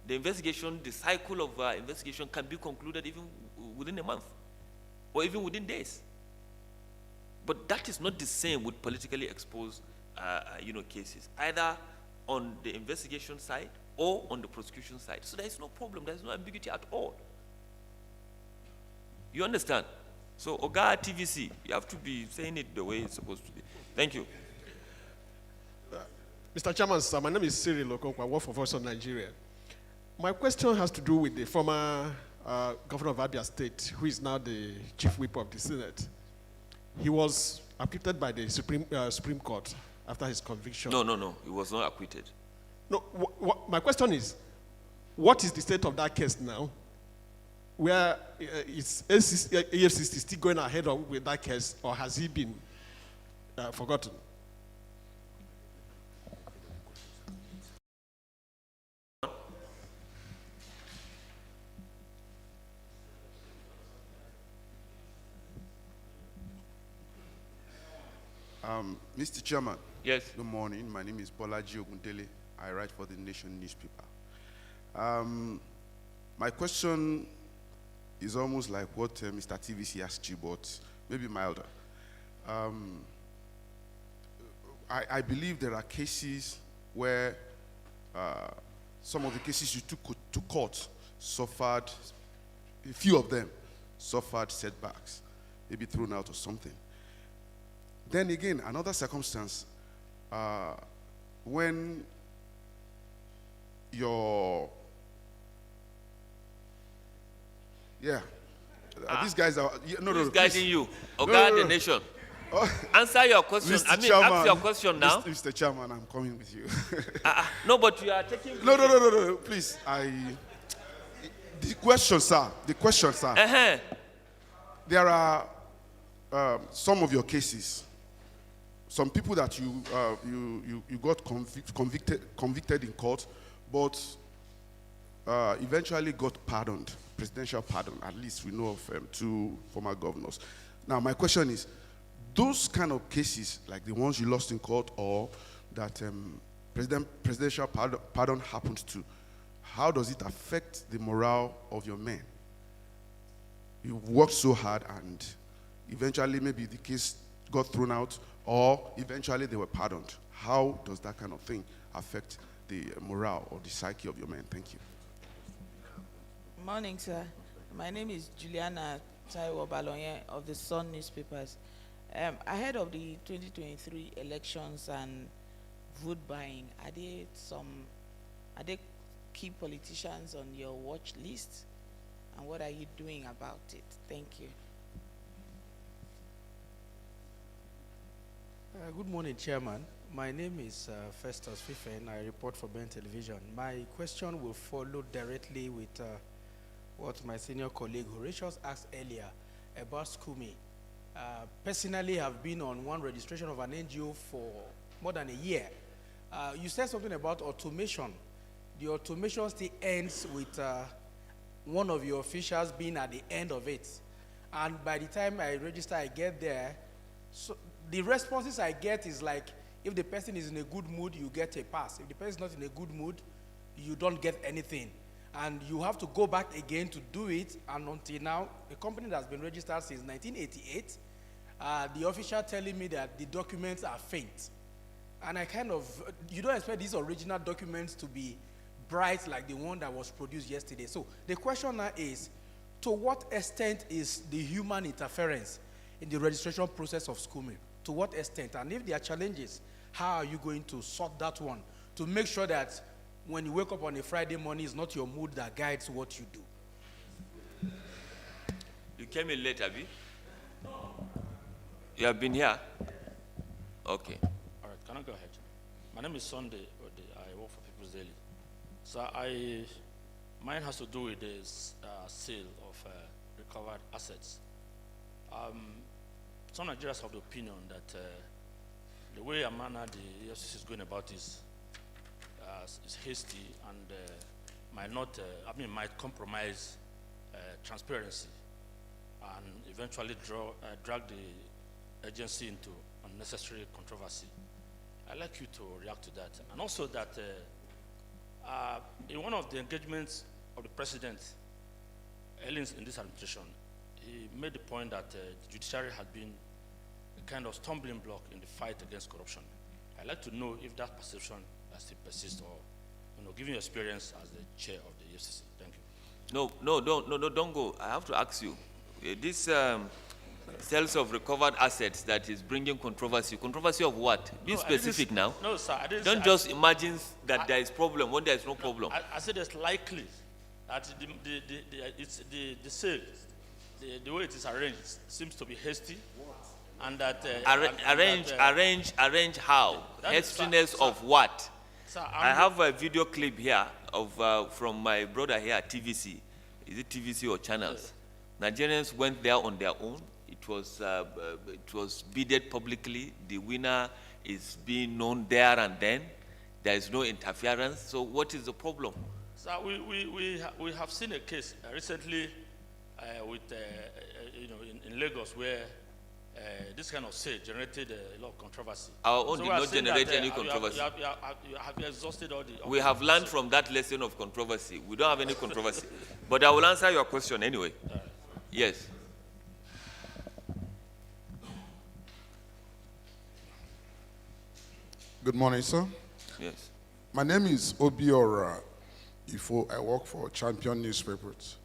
Speaker 1: The investigation, the cycle of investigation can be concluded even within a month or even within days. But that is not the same with politically exposed cases, either on the investigation side or on the prosecution side. So there is no problem, there is no ambiguity at all. You understand? So Oga TVC, you have to be saying it the way it's supposed to be. Thank you.
Speaker 2: Mr. Chairman, sir, my name is Cyril Okonkwo. I work for Voice of Nigeria. My question has to do with the former governor of Abia State, who is now the chief whip of the Senate. He was acquitted by the Supreme Court after his conviction.
Speaker 1: No, he was not acquitted.
Speaker 2: No, my question is, what is the state of that case now? Where is EFCC still going ahead with that case, or has he been forgotten?
Speaker 8: Mr. Chairman.
Speaker 1: Yes.
Speaker 8: Good morning. My name is Bolaji Ogundele. I write for the Nation newspaper. My question is almost like what Mr. TVC asked you, but maybe milder. I believe there are cases where some of the cases you took to court suffered, a few of them suffered setbacks, maybe thrown out or something. Then again, another circumstance, when these guys are,
Speaker 1: Who's guiding you? The Nation. Answer your question. Ask your question now.
Speaker 8: Mr. Chairman, I'm coming with you.
Speaker 1: No, but you are taking...
Speaker 8: No, please. The question, sir. There are some of your cases. Some people that you got convicted in court, but eventually got pardoned, presidential pardon. At least we know of 2 former governors. Now, my question is, those kind of cases, like the ones you lost in court, or that presidential pardon happened to, how does it affect the morale of your men? You worked so hard, and eventually maybe the case got thrown out, or eventually they were pardoned. How does that kind of thing affect the morale or the psyche of your men? Thank you.
Speaker 9: Morning, sir. My name is Juliana Taiwo Balonye of the Sun newspapers. Ahead of the 2023 elections and vote buying, are there key politicians on your watch list? And what are you doing about it? Thank you.
Speaker 10: Good morning, Chairman. My name is Festus Fifen. I report for Ben Television. My question will follow directly with what my senior colleague Horatius asked earlier about SCUMI. Personally, I've been on one registration of an NGO for more than a year. You said something about automation. The automation still ends with one of your officials being at the end of it. And by the time I register, I get there, so the responses I get is like, if the person is in a good mood, you get a pass. If the person is not in a good mood, you don't get anything. And you have to go back again to do it. And until now, a company that's been registered since 1988, the official telling me that the documents are faint. And I kind of, you don't expect these original documents to be bright like the one that was produced yesterday. So the question now is, to what extent is the human interference in the registration process of SCUMI? To what extent? And if there are challenges, how are you going to sort that one to make sure that when you wake up on a Friday morning, it's not your mood that guides what you do?
Speaker 1: You came in late, Abi? You have been here? Okay.
Speaker 11: All right, can I go ahead? My name is Sunday. I work for People's Daily. So mine has to do with the sale of recovered assets. Some Nigerians have the opinion that the way a manner the EFCC is going about is hasty and might compromise transparency and eventually drag the agency into unnecessary controversy. I'd like you to react to that. And also that in one of the engagements of the president early in this administration, he made the point that the judiciary had been a kind of stumbling block in the fight against corruption. I'd like to know if that perception still persists, or given your experience as the chair of the EFCC. Thank you.
Speaker 1: No, don't go. I have to ask you. This sales of recovered assets that is bringing controversy. Controversy of what? Be specific now.
Speaker 11: No, sir.
Speaker 1: Don't just imagine that there is problem when there is no problem.
Speaker 11: I said it's likely that the sale, the way it is arranged, seems to be hasty, and that arrange how? Hastiness of what? Sir, I have a video clip here of from my brother here at TVC. Is it TVC or channels? Nigerians went there on their own. It was bidded publicly. The winner is being known there and then. There is no interference. So what is the problem? So we have seen a case recently with in Lagos where this kind of sale generated a lot of controversy.
Speaker 1: Our own did not generate any controversy.
Speaker 11: Have you exhausted all the...
Speaker 1: We have learned from that lesson of controversy. We don't have any controversy. But I will answer your question anyway. Yes.
Speaker 12: Good morning, sir.
Speaker 1: Yes.
Speaker 12: My name is Obiora Ifo. I work for Champion Newspapers.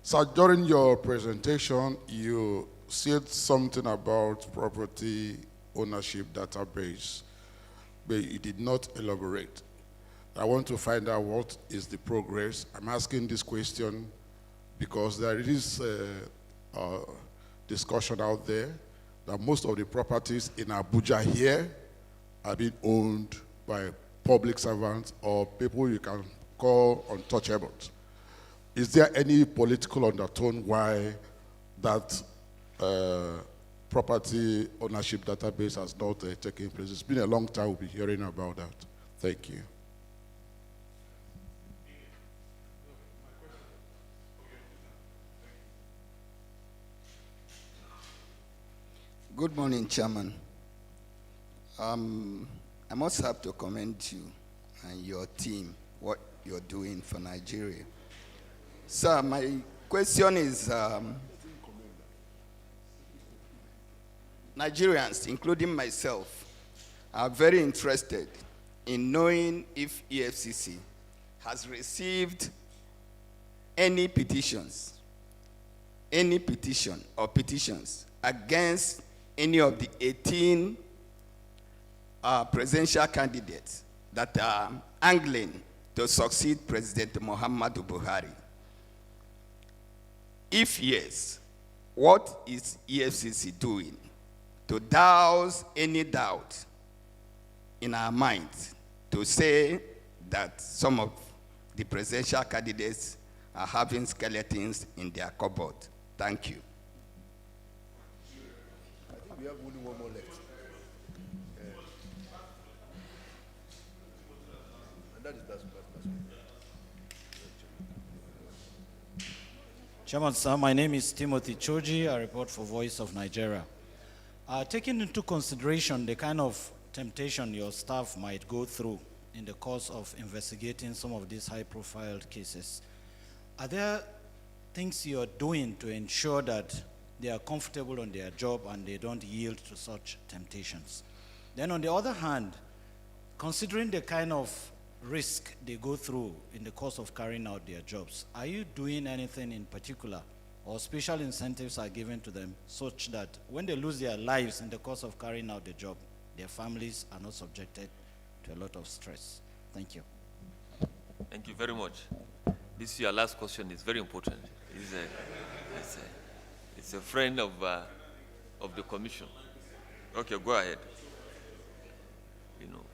Speaker 12: So during your presentation, you said something about property ownership database, but you did not elaborate. I want to find out what is the progress. I'm asking this question because there is a discussion out there that most of the properties in Abuja here are being owned by public servants or people you can call untouchables. is there any political undertone why that property ownership database has not taken place? It's been a long time we'll be hearing about that. Thank you.
Speaker 13: Good morning, Chairman. I must have to commend you and your team, what you're doing for Nigeria. Sir, my question is, Nigerians, including myself, are very interested in knowing if EFCC has received any petitions or petitions against any of the 18 presidential candidates that are angling to succeed President Muhammadu Buhari. If yes, what is EFCC doing to douse any doubt in our minds to say that some of the presidential candidates are having skeletons in their cupboard? Thank you.
Speaker 7: I think we have only one more left. And that is that's
Speaker 14: Chairman, sir, my name is Timothy Choji. I report for Voice of Nigeria. Taking into consideration the kind of temptation your staff might go through in the course of investigating some of these high-profile cases, are there things you're doing to ensure that they are comfortable on their job and they don't yield to such temptations? Then on the other hand, considering the kind of risk they go through in the course of carrying out their jobs, are you doing anything in particular or special incentives are given to them such that when they lose their lives in the course of carrying out the job, their families are not subjected to a lot of stress? Thank you.
Speaker 1: Thank you very much. This is your last question. It's very important. It's a friend of the commission. Okay, go ahead. You know,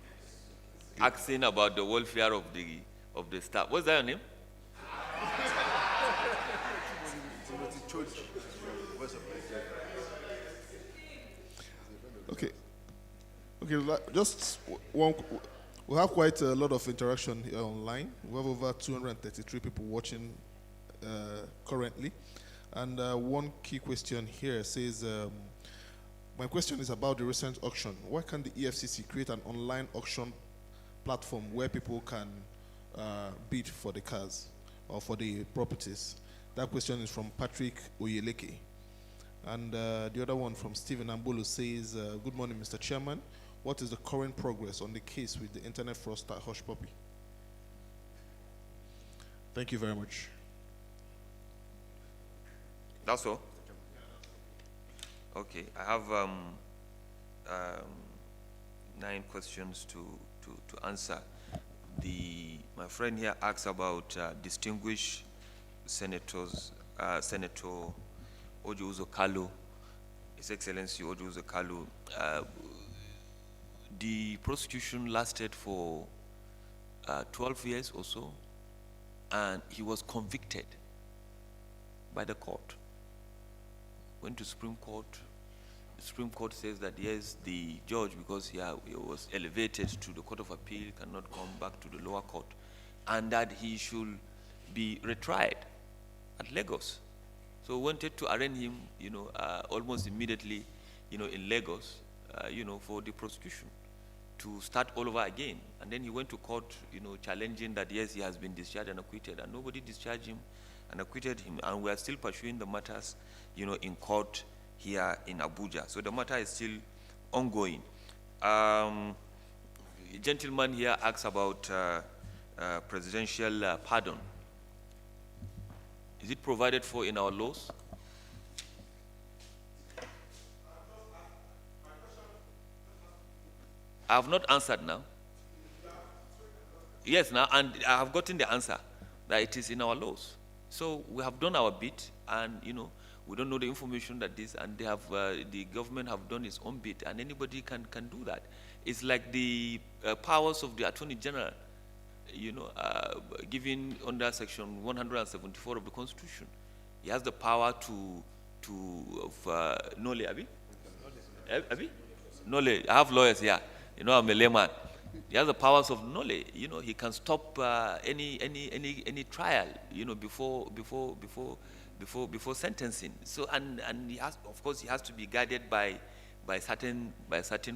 Speaker 1: asking about the welfare of the staff. What's that your name?
Speaker 2: Okay. Okay, just one. We have quite a lot of interaction here online. We have over 233 people watching currently. And one key question here says, my question is about the recent auction. Why can't the EFCC create an online auction platform where people can bid for the cars or for the properties? That question is from Patrick Oyeleke. And the other one from Stephen Ambulu says, good morning, Mr. Chairman. What is the current progress on the case with the internet fraudster Hush Puppy? Thank you very much.
Speaker 1: That's all? Okay, I have 9 questions to answer. My friend here asks about distinguished senators, Senator Ojo Uzo Kalu, His Excellency Ojo Uzo Kalu. The prosecution lasted for 12 years or so, and he was convicted by the court. Went to Supreme Court. The Supreme Court says that yes, the judge, because he was elevated to the Court of Appeal, cannot come back to the lower court, and that he should be retried at Lagos. So wanted to arraign him, almost immediately, in Lagos, for the prosecution to start all over again. And then he went to court, challenging that yes, he has been discharged and acquitted, and nobody discharged him and acquitted him, and we are still pursuing the matters, in court here in Abuja. So the matter is still ongoing. A gentleman here asks about presidential pardon. Is it provided for in our laws? I have not answered now. Yes, now, and I have gotten the answer that it is in our laws. So we have done our bit, and we don't know the information that this, and they have the government have done its own bit, and anybody can do that. It's like the powers of the Attorney General. given under Section 174 of the Constitution. He has the power to Nole, Abi? Abi? Nole, I have lawyers here. I'm a layman. He has the powers of Nole. He can stop any trial, before sentencing. So, and he has, of course, he has to be guided by certain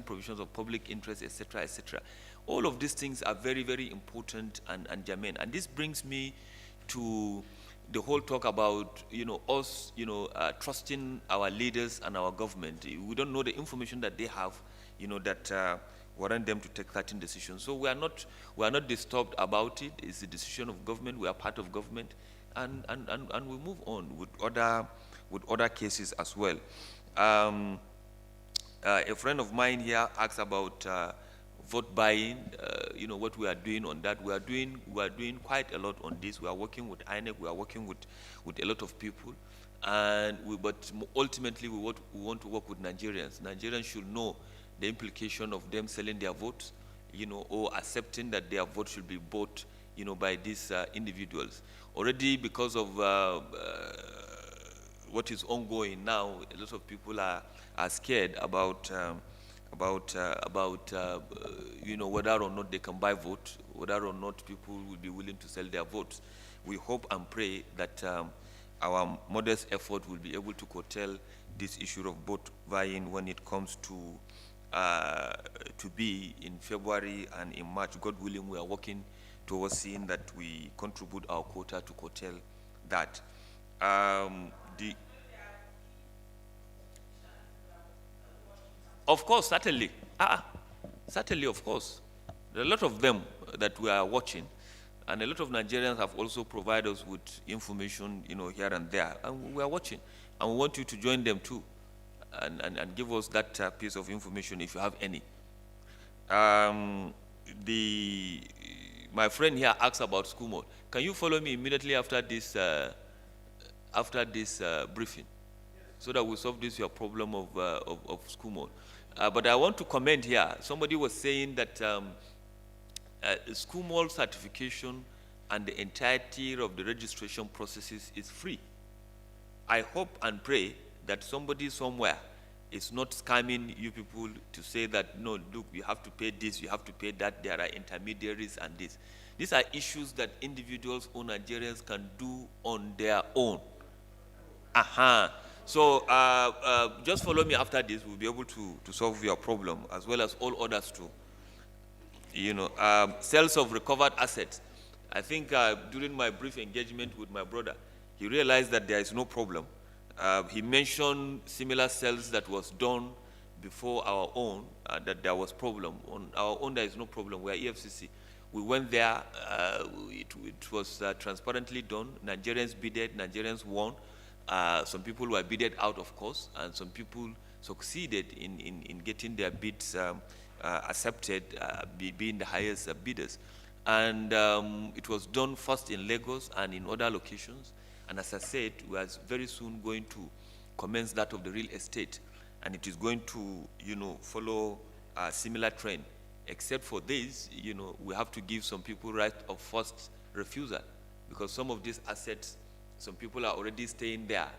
Speaker 1: provisions of public interest, etc., etc. All of these things are very, very important and germane. And this brings me to the whole talk about us trusting our leaders and our government. We don't know the information that they have that warrant them to take certain decisions. So we are not disturbed about it. It's the decision of government. We are part of government, and we move on with other cases as well. A friend of mine here asked about vote buying, what we are doing on that. We are doing quite a lot on this. We are working with INEC, we are working with a lot of people, but ultimately we want to work with Nigerians. Nigerians should know the implication of them selling their votes, or accepting that their vote should be bought, by these individuals. Already, because of what is ongoing now, a lot of people are scared about whether or not they can buy votes, whether or not people will be willing to sell their votes. We hope and pray that our modest effort will be able to curtail this issue of vote buying when it comes to be in February and in March. God willing, we are working towards seeing that we contribute our quota to curtail that. Of course, certainly. Certainly, of course. There are a lot of them that we are watching, and a lot of Nigerians have also provided us with information, here and there, and we are watching. And we want you to join them too, and give us that piece of information if you have any. My friend here asks about school mode. Can you follow me immediately after this briefing, so that we solve this your problem of school mode? But I want to comment here. Somebody was saying that school mode certification and the entirety of the registration processes is free. I hope and pray that somebody somewhere is not scamming you people to say that, no, look, you have to pay this, you have to pay that, there are intermediaries and this. These are issues that individuals or Nigerians can do on their own. So just follow me after this. We'll be able to solve your problem, as well as all others too. Sales of recovered assets. I think during my brief engagement with my brother, he realized that there is no problem. He mentioned similar sales that was done before our own, that there was problem. On our own, there is no problem. We are EFCC. We went there. It was transparently done. Nigerians bidded. Nigerians won. Some people were bidded out, of course, and some people succeeded in getting their bids accepted, being the highest bidders. And it was done first in Lagos and in other locations. And as I said, we are very soon going to commence that of the real estate. And it is going to, follow a similar trend. Except for this, we have to give some people right of first refusal, because some of these assets, some people are already staying there,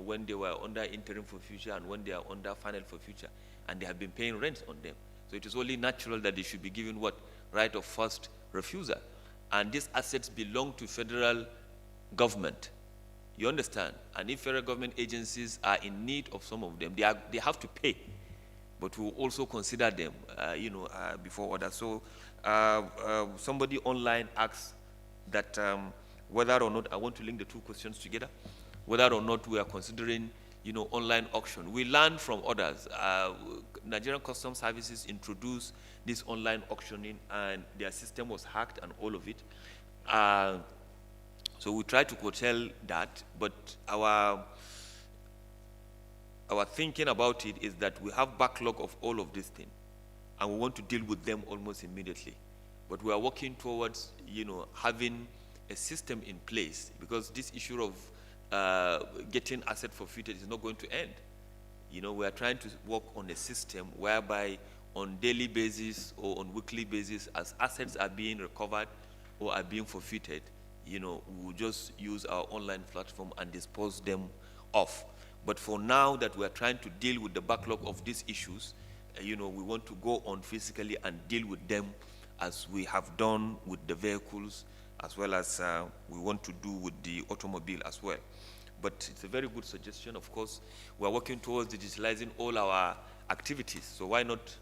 Speaker 1: when they were under interim for future and when they are under final for future, and they have been paying rent on them. So it is only natural that they should be given what? Right of first refusal. And these assets belong to federal government. You understand? And if federal government agencies are in need of some of them, they have to pay. But we'll also consider them, before others. So somebody online asks that whether or not, I want to link the two questions together, whether or not we are considering, online auction. We learn from others. Nigerian Customs Services introduced this online auctioning, and their system was hacked and all of it. So we try to curtail that, but our thinking about it is that we have backlog of all of these things, and we want to deal with them almost immediately. But we are working towards, having a system in place, because this issue of getting asset forfeited is not going to end. We are trying to work on a system whereby on daily basis or on weekly basis, as assets are being recovered or are being forfeited, we will just use our online platform and dispose them off. But for now that we are trying to deal with the backlog of these issues, we want to go on physically and deal with them as we have done with the vehicles, as well as we want to do with the automobile as well. But it's a very good suggestion. Of course, we are working towards digitalizing all our activities. So why not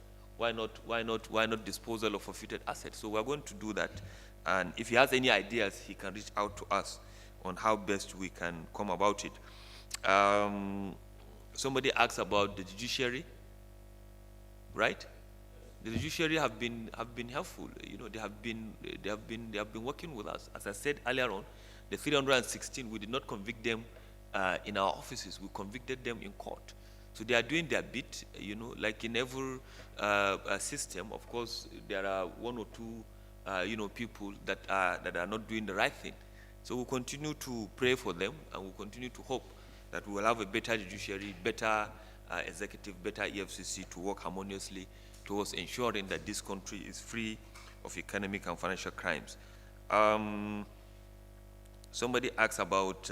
Speaker 1: disposal of forfeited assets? So we're going to do that. And if he has any ideas, he can reach out to us on how best we can come about it. Somebody asked about the judiciary, right? The judiciary have been helpful. They have been working with us. As I said earlier on, the 316, we did not convict them in our offices. We convicted them in court. So they are doing their bit. Like in every system. Of course, there are one or two people that are not doing the right thing. So we'll continue to pray for them, and we'll continue to hope that we will have a better judiciary, better executive, better EFCC to work harmoniously towards ensuring that this country is free of economic and financial crimes. Somebody asked about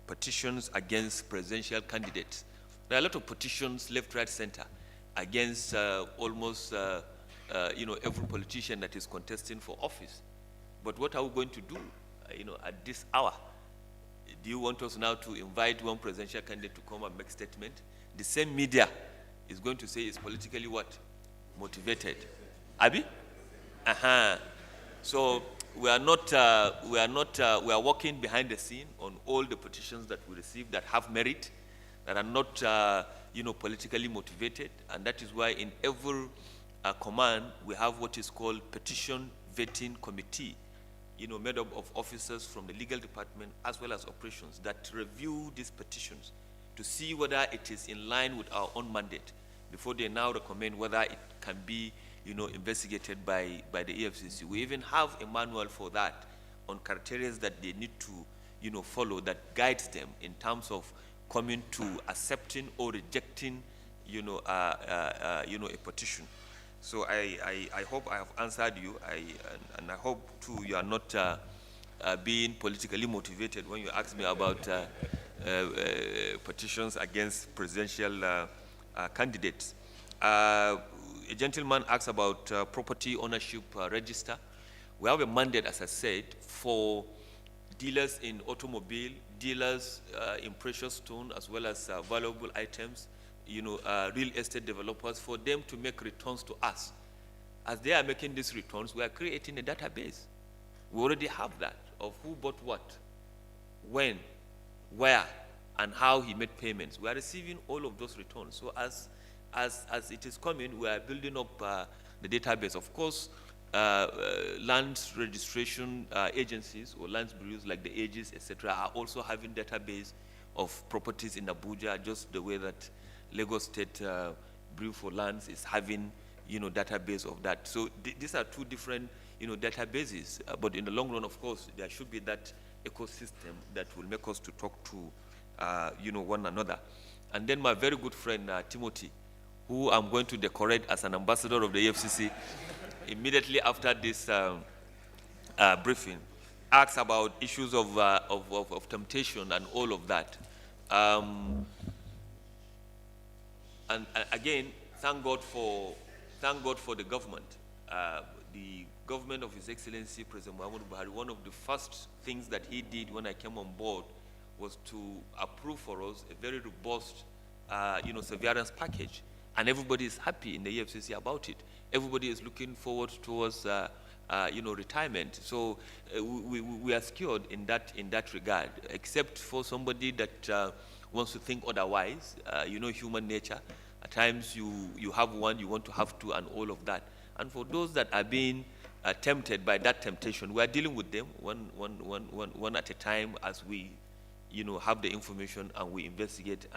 Speaker 1: petitions against presidential candidates. There are a lot of petitions left, right, center against almost every politician that is contesting for office. But what are we going to do at this hour? Do you want us now to invite one presidential candidate to come and make statement? The same media is going to say it's politically what? Motivated. Abi? So we are working behind the scene on all the petitions that we receive that have merit, that are not politically motivated, and that is why in every command we have what is called petition vetting committee, made up of officers from the legal department as well as operations that review these petitions to see whether it is in line with our own mandate before they now recommend whether it can be investigated by the EFCC. We even have a manual for that on criteria that they need to follow that guides them in terms of coming to accepting or rejecting a petition. So I hope I have answered you, and I hope too you are not being politically motivated when you ask me about petitions against presidential candidates. A gentleman asked about property ownership register. We have a mandate, as I said, for dealers in automobile, dealers in precious stone, as well as valuable items, real estate developers, for them to make returns to us. As they are making these returns, we are creating a database. We already have that of who bought what, when, where, and how he made payments. We are receiving all of those returns. So as it is coming, we are building up the database. Of course, land registration agencies or land bureaus like the Aegis, etc., are also having database of properties in Abuja, just the way that Lagos State Bureau for Lands is having, database of that. So these are two different, databases. But in the long run, of course, there should be that ecosystem that will make us to talk to, one another. And then my very good friend Timothy, who I'm going to decorate as an ambassador of the EFCC, immediately after this briefing, asked about issues of temptation and all of that. And again, thank God for the government. The government of His Excellency President Muhammadu Buhari, one of the first things that he did when I came on board was to approve for us a very robust, severance package. And everybody is happy in the EFCC about it. Everybody is looking forward towards, retirement. So we are secured in that regard, except for somebody that wants to think otherwise. Human nature. At times you have one, you want to have two, and all of that. And for those that are being tempted by that temptation, we are dealing with them one at a time as we, have the information and we investigate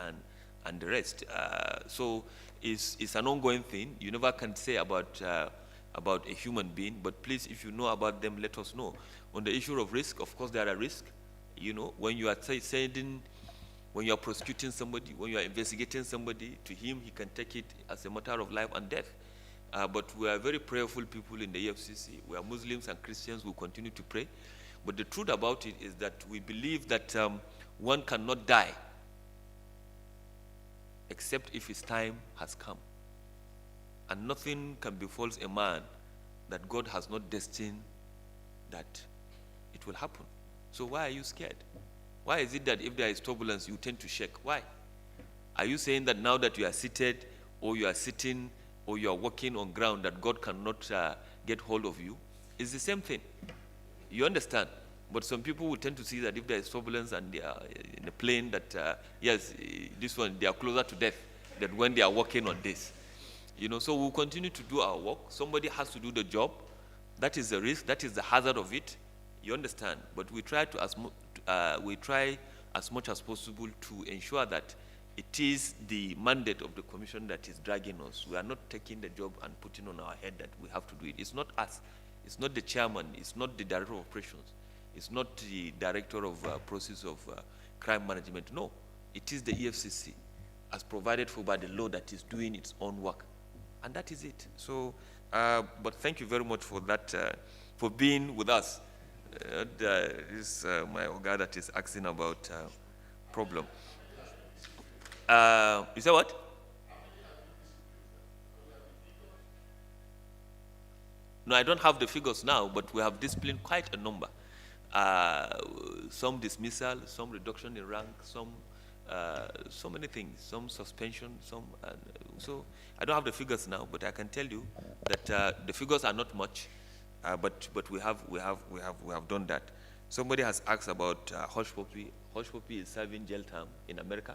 Speaker 1: and the rest. So it's an ongoing thing. You never can say about a human being, but please, if you know about them, let us know. On the issue of risk, of course, there are risks. When you are when you are prosecuting somebody, when you are investigating somebody, to him, he can take it as a matter of life and death. But we are very prayerful people in the EFCC. We are Muslims and Christians. We continue to pray. But the truth about it is that we believe that one cannot die except if his time has come. And nothing can befall a man that God has not destined that it will happen. So why are you scared? Why is it that if there is turbulence, you tend to shake? Why? Are you saying that now that you are seated, or you are sitting, or you are walking on ground, that God cannot get hold of you? It's the same thing. You understand? But some people will tend to see that if there is turbulence and they are in a plane, that yes, this one, they are closer to death than when they are working on this. You know, so we'll continue to do our work. Somebody has to do the job. That is the risk. That is the hazard of it. You understand? But we try as much as possible to ensure that it is the mandate of the commission that is dragging us. We are not taking the job and putting on our head that we have to do it. It's not us. It's not the chairman. It's not the director of operations. It's not the director of process of crime management. No, it is the EFCC, as provided for by the law, that is doing its own work. And that is it. So, but thank you very much for that, for being with us. This is my Oga that is asking about problem. You say what? No, I don't have the figures now, but we have disciplined quite a number. Some dismissal, some reduction in rank, some so many things, some suspension, some. So I don't have the figures now, but I can tell you that the figures are not much, but we have done that. Somebody has asked about Hush Puppy. Hush Puppy is serving jail term in America,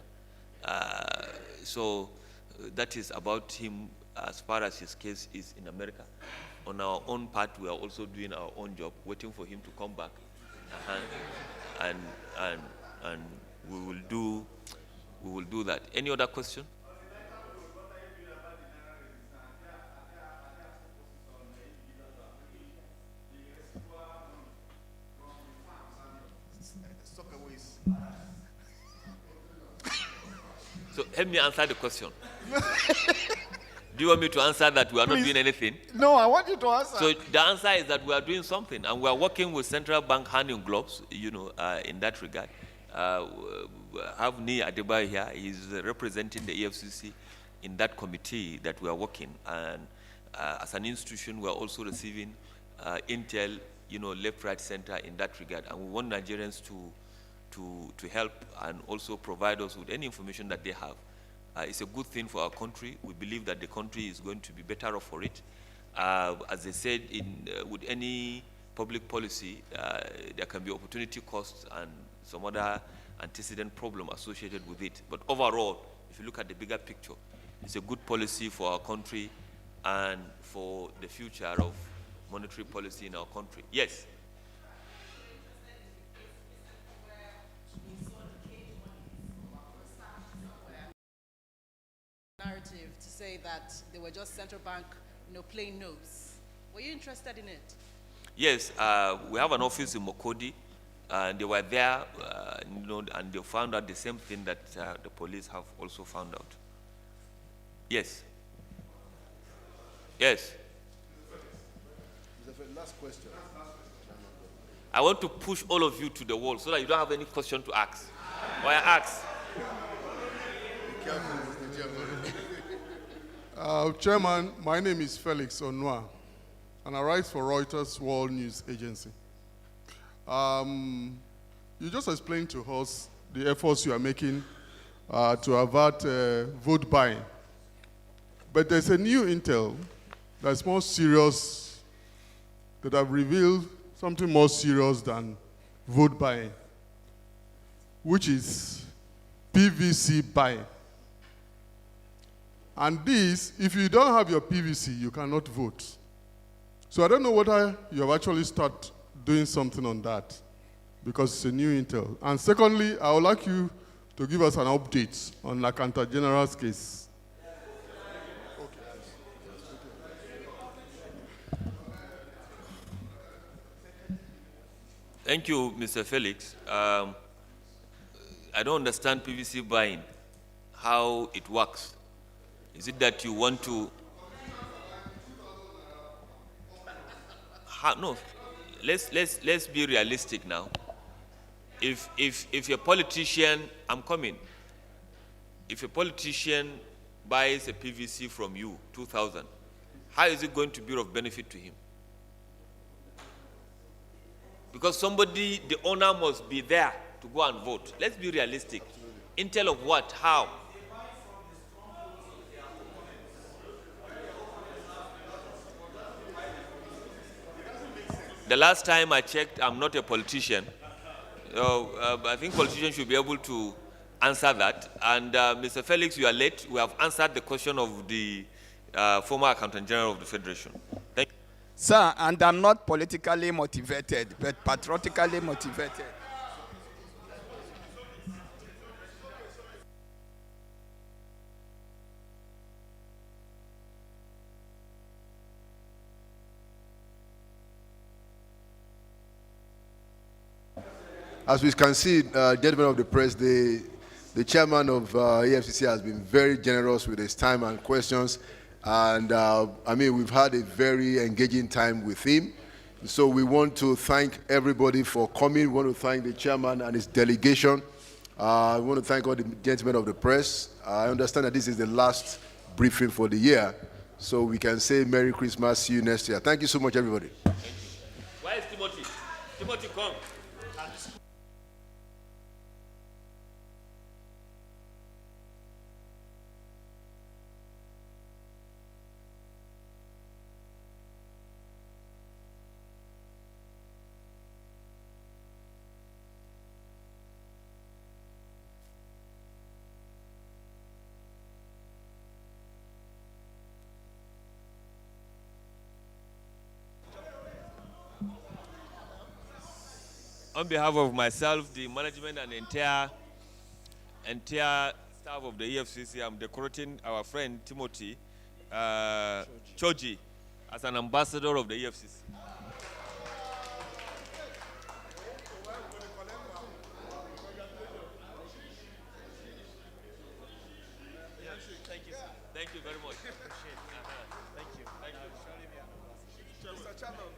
Speaker 1: so that is about him as far as his case is in America. On our own part, we are also doing our own job, waiting for him to come back, and we will do that. Any other question? So help me answer the question. Do you want me to answer that we are not doing anything?
Speaker 7: No, I want you to answer.
Speaker 1: So the answer is that we are doing something, and we are working with Central Bank hand in gloves, you know, in that regard. Have Ni Adebayo here. He's representing the EFCC in that committee that we are working. And as an institution, we are also receiving intel, you know, left, right, center in that regard. And we want Nigerians to help and also provide us with any information that they have. It's a good thing for our country. We believe that the country is going to be better off for it. As I said, with any public policy, there can be opportunity costs and some other antecedent problem associated with it. But overall, if you look at the bigger picture, it's a good policy for our country and for the future of monetary policy in our country. Yes?
Speaker 6: Narrative to say that they were just central bank, you know, playing nose. Were you interested in it?
Speaker 1: Yes, we have an office in Mokodi, and they were there, you know, and they found out the same thing that the police have also found out. Yes. Yes.
Speaker 7: Last question.
Speaker 1: I want to push all of you to the wall so that you don't have any question to ask. Why ask?
Speaker 7: Be careful, Mr. Chairman.
Speaker 12: Chairman, my name is Felix Onwa, and I write for Reuters World News Agency. You just explained to us the efforts you are making to avert vote buying. But there's a new intel that's more serious, that have revealed something more serious than vote buying, which is PVC buying. And this, if you don't have your PVC, you cannot vote. So I don't know whether you have actually started doing something on that, because it's a new intel. And secondly, I would like you to give us an update on Lakanta General's case.
Speaker 1: Thank you, Mr. Felix. I don't understand PVC buying, how it works. Is it that you want to... no, let's be realistic now. If a politician, I'm coming. If a politician buys a PVC from you, 2,000, how is it going to be of benefit to him? Because somebody, the owner must be there to go and vote. Let's be realistic. Intel of what? How? The last time I checked, I'm not a politician. I think politicians should be able to answer that. And Mr. Felix, you are late. We have answered the question of the former Accountant General of the Federation. Thank you.
Speaker 13: Sir, and I'm not politically motivated, but patriotically motivated.
Speaker 15: As we can see, gentlemen of the press, the chairman of EFCC has been very generous with his time and questions. And I mean, we've had a very engaging time with him. So we want to thank everybody for coming. We want to thank the chairman and his delegation. We want to thank all the gentlemen of the press. I understand that this is the last briefing for the year. So we can say Merry Christmas, see you next year. Thank you so much, everybody.
Speaker 1: Thank you. Where is Timothy? Timothy, come. On behalf of myself, the management, and entire staff of the EFCC, I'm decorating our friend Timothy Choji as an ambassador of the EFCC. Thank you, sir. Thank you very much. Appreciate it. Thank you. Thank you. Mr. Chairman.